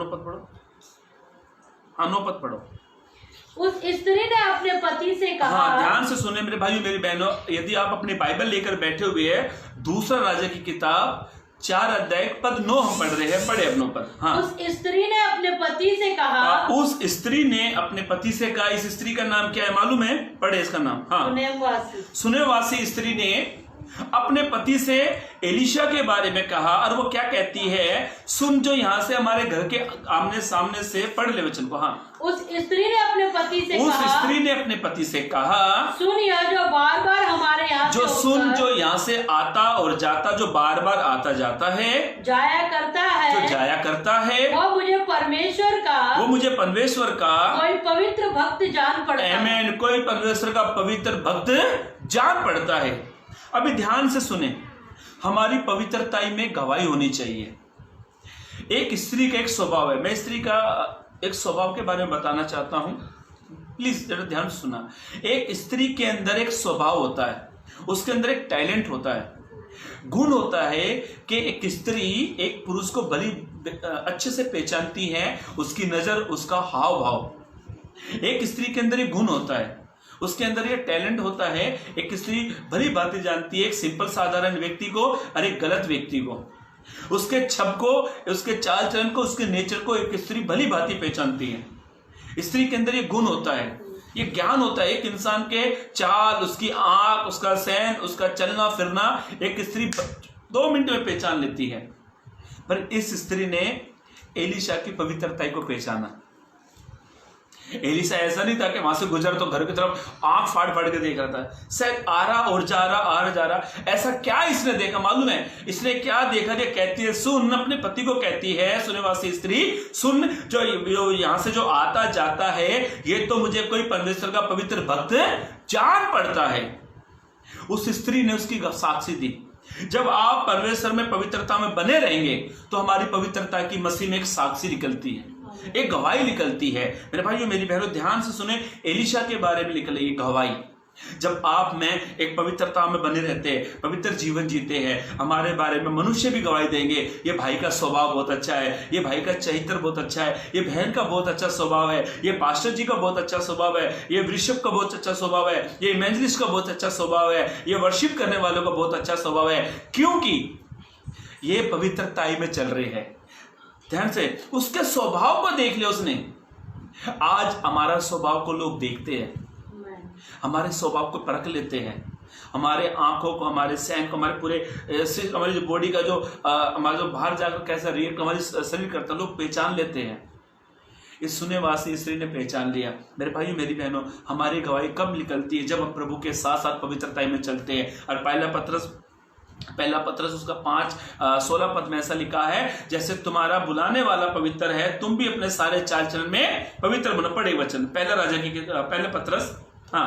हाँ, 9 पद पढ़ो। उस स्त्री ने अपने पति से कहा। हाँ, ध्यान से सुने मेरे भाइयों मेरी बहनों, यदि आप अपनी बाइबल लेकर बैठे हुए हैं, दूसरा राजा की किताब 4 अध्याय पद 9 हम पढ़ रहे हैं, पढ़े अपनों पर। हाँ, उस स्त्री ने अपने पति से कहा। उस स्त्री ने अपने पति से कहा। इस स्त्री का नाम क्या है मालूम है? पढ़े इसका नाम। हाँ, सुनेवासी स्त्री ने अपने पति से एलिशा के बारे में कहा, और वो क्या कहती है सुन, जो यहाँ से हमारे घर के आमने सामने से, पढ़ ले वचन को। हाँ, उस स्त्री ने अपने पति से उस कहा, स्त्री ने अपने पति से कहा, सुन, यह जो बार बार हमारे यहाँ जो सुन, जो यहाँ से आता और जाता, जो बार बार आता जाता है, जाया करता है, जो जाया करता है, वो मुझे परमेश्वर का कोई पवित्र भक्त जान पड़ता है। आमीन, कोई परमेश्वर का पवित्र भक्त जान पड़ता है। अभी ध्यान से सुने, हमारी पवित्रता में गवाही होनी चाहिए। एक स्त्री का एक स्वभाव है, मैं स्त्री का एक स्वभाव के बारे में बताना चाहता हूं, प्लीज जरा ध्यान से सुना। एक स्त्री के अंदर एक स्वभाव होता है, उसके अंदर एक टैलेंट होता है, गुण होता है कि एक स्त्री एक पुरुष को भली अच्छे से पहचानती है, उसकी नजर, उसका हाव भाव। एक स्त्री के अंदर एक गुण होता है, उसके अंदर ये टैलेंट होता है। एक स्त्री भली बातें जानती है, एक सिंपल साधारण व्यक्ति को और एक गलत व्यक्ति को, उसके छब को, उसके चाल चलन को, उसके नेचर को एक स्त्री भली भांति पहचानती है। स्त्री के अंदर ये गुण होता है, ये ज्ञान होता है। एक इंसान के चाल, उसकी आंख, उसका सैन, उसका चलना फिरना एक स्त्री 2 मिनट में पहचान लेती है। पर इस स्त्री ने एलिशा की पवित्रता को पहचाना। एलिशा ऐसा नहीं था कि वहां से गुजर तो घर की तरफ आंख फाड़ फाड़ के देख रहा था, शायद आ रहा और जा रहा, आ रहा जा रहा। ऐसा क्या इसने देखा मालूम है? इसने क्या देखा? ये कहती है सुन, अपने पति को कहती है, सुनेवासी स्त्री सुन, जो यहां से जो आता जाता है, ये तो मुझे कोई परमेश्वर का पवित्र भक्त जान पड़ता है। उस स्त्री ने उसकी साक्षी दी। जब आप परमेश्वर में पवित्रता में बने रहेंगे तो हमारी पवित्रता की मसीह में एक साक्षी निकलती है, एक गवाही निकलती है। मेरे भाइयों मेरी बहनों ध्यान से सुने, एलिशा के बारे में निकल ये गवाही। जब आप में एक पवित्रता में बने रहते हैं, पवित्र जीवन जीते हैं, हमारे बारे में मनुष्य भी गवाही देंगे, ये भाई का स्वभाव बहुत अच्छा है, ये भाई का चरित्र बहुत अच्छा है, ये बहन का बहुत अच्छा स्वभाव है, ये पास्टर जी का बहुत अच्छा स्वभाव है, ये वृषभ का बहुत अच्छा स्वभाव है, ये इवेंजलिस्ट का बहुत अच्छा स्वभाव है, ये वर्शिप करने वालों का बहुत अच्छा स्वभाव है, क्योंकि ये पवित्रता में चल रहे हैं। ध्यान से उसके स्वभाव को देख लिया उसने। आज हमारा स्वभाव को लोग देखते हैं, हमारे स्वभाव को परख लेते हैं, हमारे आंखों को, हमारे सैन को, हमारे पूरे हमारी जो बॉडी का जो हमारा जो बाहर जाकर कैसा रिएक्ट हमारे शरीर करता, लोग पहचान लेते हैं। इस सुनेवासी स्त्री ने पहचान लिया। मेरे भाइयों मेरी बहनों, हमारी गवाही कब निकलती है? जब हम प्रभु के साथ साथ पवित्रता में चलते हैं। और पहला पत्रस उसका 5:16 पद में ऐसा लिखा है, जैसे तुम्हारा बुलाने वाला पवित्र है, तुम भी अपने सारे चाल चलन में पवित्र बनो। पढ़े वचन, पहला पत्रस। हाँ,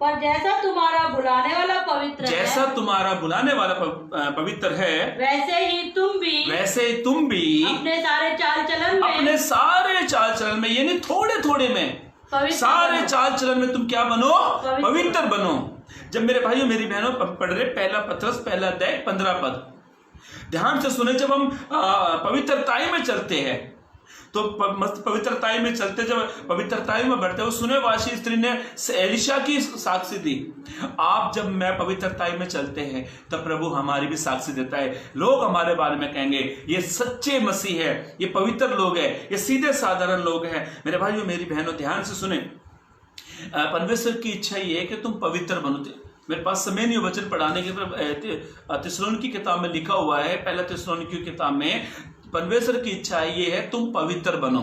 पर जैसा तुम्हारा बुलाने वाला पवित्र जैसा तुम्हारा बुलाने वाला पवित्र है, वैसे ही तुम भी अपने सारे चाल चलन में, यानी थोड़े थोड़े में, सारे चाल चलन में तुम क्या बनो? पवित्र बनो। जब मेरे भाइयों मेरी बहनों पढ़ रहे पहला पत्रस 1 अध्याय 15 पद, ध्यान से सुने। जब हम पवित्रताई में चलते हैं तो पवित्रताई में चलते, जब पवित्रताई में बढ़ते, वो सुनेवासी स्त्री ने एलिशा की साक्षी दी। आप जब मैं पवित्रताई में चलते हैं तब प्रभु हमारी भी साक्षी देता है। लोग हमारे बारे में कहेंगे ये सच्चे मसीह है, ये पवित्र लोग हैं, ये सीधे साधारण लोग हैं। मेरे भाइयों मेरी बहनों ध्यान से सुने, परमेश्वर की इच्छा ये है कि तुम पवित्र बनो। मेरे पास समय नहीं वचन पढ़ाने के, थिस्सलुनीकी की किताब में लिखा हुआ है, पहला थिस्सलुनीकी की किताब में, परमेश्वर की इच्छा ये है तुम पवित्र बनो।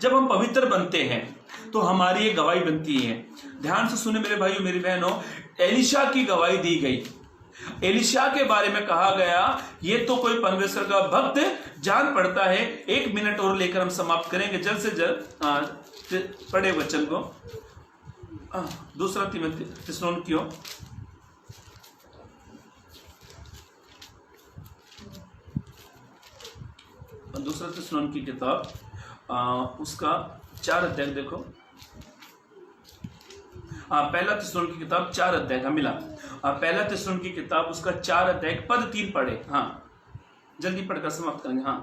जब हम पवित्र बनते हैं तो हमारी एक गवाही बनती है। ध्यान से सुने मेरे भाइयों मेरी बहनों, एलिशा की गवाही दी गई। एलिशा के बारे में कहा गया ये तो कोई परमेश्वर का भक्त जान पड़ता है। 1 मिनट और लेकर हम समाप्त करेंगे जल्द से जल्द। पढ़े वचन को, दूसरा थिस्सलुनीकियों दूसरा थिस्सलुनीकी की किताब उसका 4 अध्याय देखो। पहला थिस्सलुनीकी की किताब 4 अध्याय का मिला। पहला थिस्सलुनीकी की किताब उसका 4 अध्याय पद 3 पढ़े। हाँ, जल्दी पढ़कर समाप्त करेंगे। हाँ,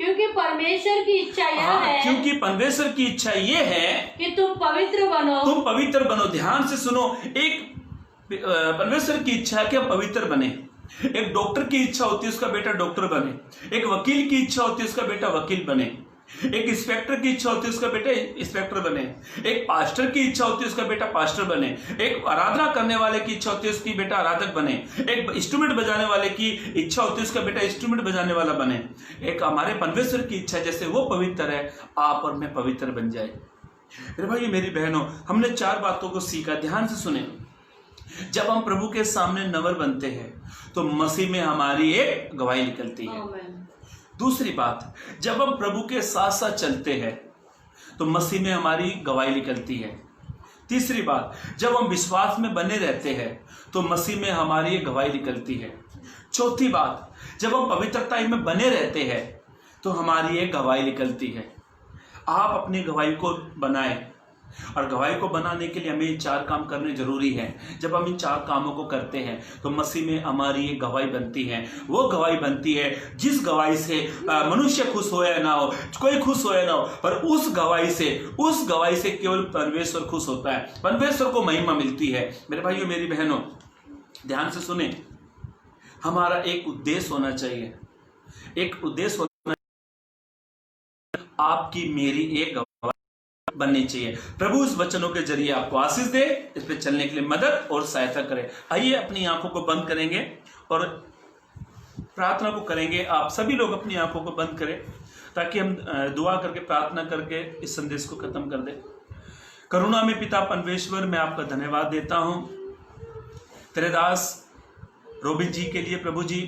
क्योंकि परमेश्वर की इच्छा यह है, क्योंकि परमेश्वर की इच्छा ये है कि तुम पवित्र बनो। तुम पवित्र बनो। ध्यान से सुनो, एक परमेश्वर की इच्छा है कि हम पवित्र बने। एक डॉक्टर की इच्छा होती है उसका बेटा डॉक्टर बने। एक वकील की इच्छा होती है उसका बेटा वकील बने। एक इंस्पेक्टर की इच्छा होती है उसका बेटा इंस्पेक्टर बने। एक पास्टर की इच्छा होती है उसका बेटा पास्टर बने। एक आराधना करने वाले की इच्छा होती है उसकी बेटा आराधक बने। एक इंस्ट्रूमेंट बजाने वाले की इच्छा होती है उसका बेटा इंस्ट्रूमेंट बजाने वाला बने। एक हमारे परमेश्वर की इच्छा जैसे वो पवित्र है, आप और मैं पवित्र बन जाए। मेरे भाई मेरी बहनों, हमने 4 बातों को सीखा। ध्यान से सुने, जब हम प्रभु के सामने नवर बनते हैं तो मसीह में हमारी एक गवाही निकलती है। दूसरी बात, जब हम प्रभु के साथ साथ चलते हैं तो मसीह में हमारी गवाही निकलती है। तीसरी बात, जब हम विश्वास में बने रहते हैं तो मसीह में हमारी एक गवाही निकलती है। चौथी बात, जब हम पवित्रता में बने रहते हैं तो हमारी एक गवाही निकलती है। आप अपनी गवाही को बनाएं, और गवाही को बनाने के लिए हमें ये 4 काम करने जरूरी हैं। जब हम इन 4 कामों को करते हैं तो मसीह में हमारी एक गवाही बनती है। वो गवाही बनती है जिस गवाही से मनुष्य खुश हो या ना हो, कोई खुश हो या ना हो, पर उस गवाही से केवल परमेश्वर खुश होता है, परमेश्वर को महिमा मिलती है। मेरे भाइयों मेरी बहनों, ध्यान से सुने, हमारा एक उद्देश्य होना चाहिए। एक उद्देश्य होना, आपकी मेरी एक बननी चाहिए। प्रभु इस वचनों के जरिए आपको आशीष दे, इस पे चलने के लिए मदद और सहायता करे। आइए अपनी आंखों को बंद करेंगे और प्रार्थना को करेंगे। आप सभी लोग अपनी आंखों को बंद करें ताकि हम दुआ करके प्रार्थना करके इस संदेश को खत्म कर दें। करुणा में पिता परमेश्वर, मैं आपका धन्यवाद देता हूं तेरे दास रोबिन जी के लिए प्रभु जी,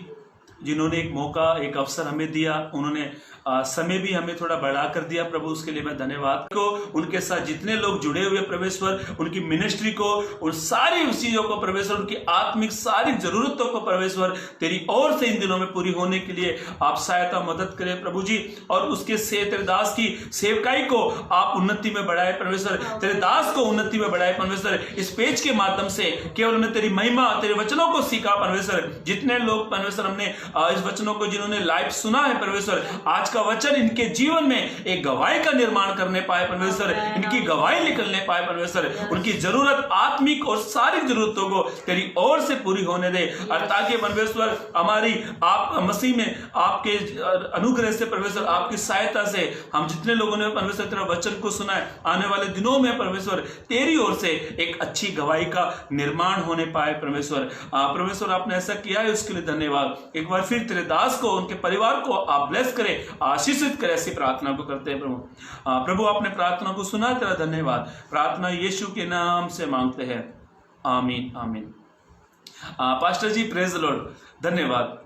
जिन्होंने एक मौका, एक अवसर हमें दिया। उन्होंने समय भी हमें थोड़ा बढ़ा कर दिया प्रभु, उसके लिए मैं धन्यवाद को। उनके साथ जितने लोग जुड़े हुए परमेश्वर, उनकी मिनिस्ट्री को, उन सारी चीजों को परमेश्वर, उनकी आत्मिक सारी जरूरतों को परमेश्वर तेरी ओर से इन दिनों में पूरी होने के लिए आप सहायता मदद करें प्रभु जी। और उसके से तेरे दास की सेवकाई को आप उन्नति में बढ़ाए परमेश्वर, तेरे दास को उन्नति में बढ़ाए परमेश्वर। इस पेज के माध्यम से केवल उन्हें तेरी महिमा, तेरे वचनों को सीखा परमेश्वर। जितने लोग परमेश्वर हमने इस वचनों को जिन्होंने लाइव सुना है परमेश्वर, आज का वचन इनके जीवन में एक गवाही का निर्माण करने पाए परमेश्वर, इनकी गवाही निकलने पाए परमेश्वर। उनकी जरूरत आत्मिक और सारी जरूरतों को तेरी ओर से पूरी होने दे, और ताकि परमेश्वर हमारी आप मसीह में आपके अनुग्रह से परमेश्वर, आपकी सहायता से हम जितने लोगों ने परमेश्वर तेरा वचन को सुना है, आने वाले दिनों में परमेश्वर तेरी ओर से एक अच्छी गवाही का निर्माण होने पाए परमेश्वर। परमेश्वर आपने ऐसा किया है, उसके लिए धन्यवाद। एक बार फिर तेरे दास को, उनके परिवार को आप ब्लेस करें, आशीषित करें। ऐसी प्रार्थना को करते हैं प्रभु। प्रभु आपने प्रार्थना को सुना, तेरा धन्यवाद। प्रार्थना यीशु के नाम से मांगते हैं, आमीन आमीन। Pastor ji, praise the lord, धन्यवाद।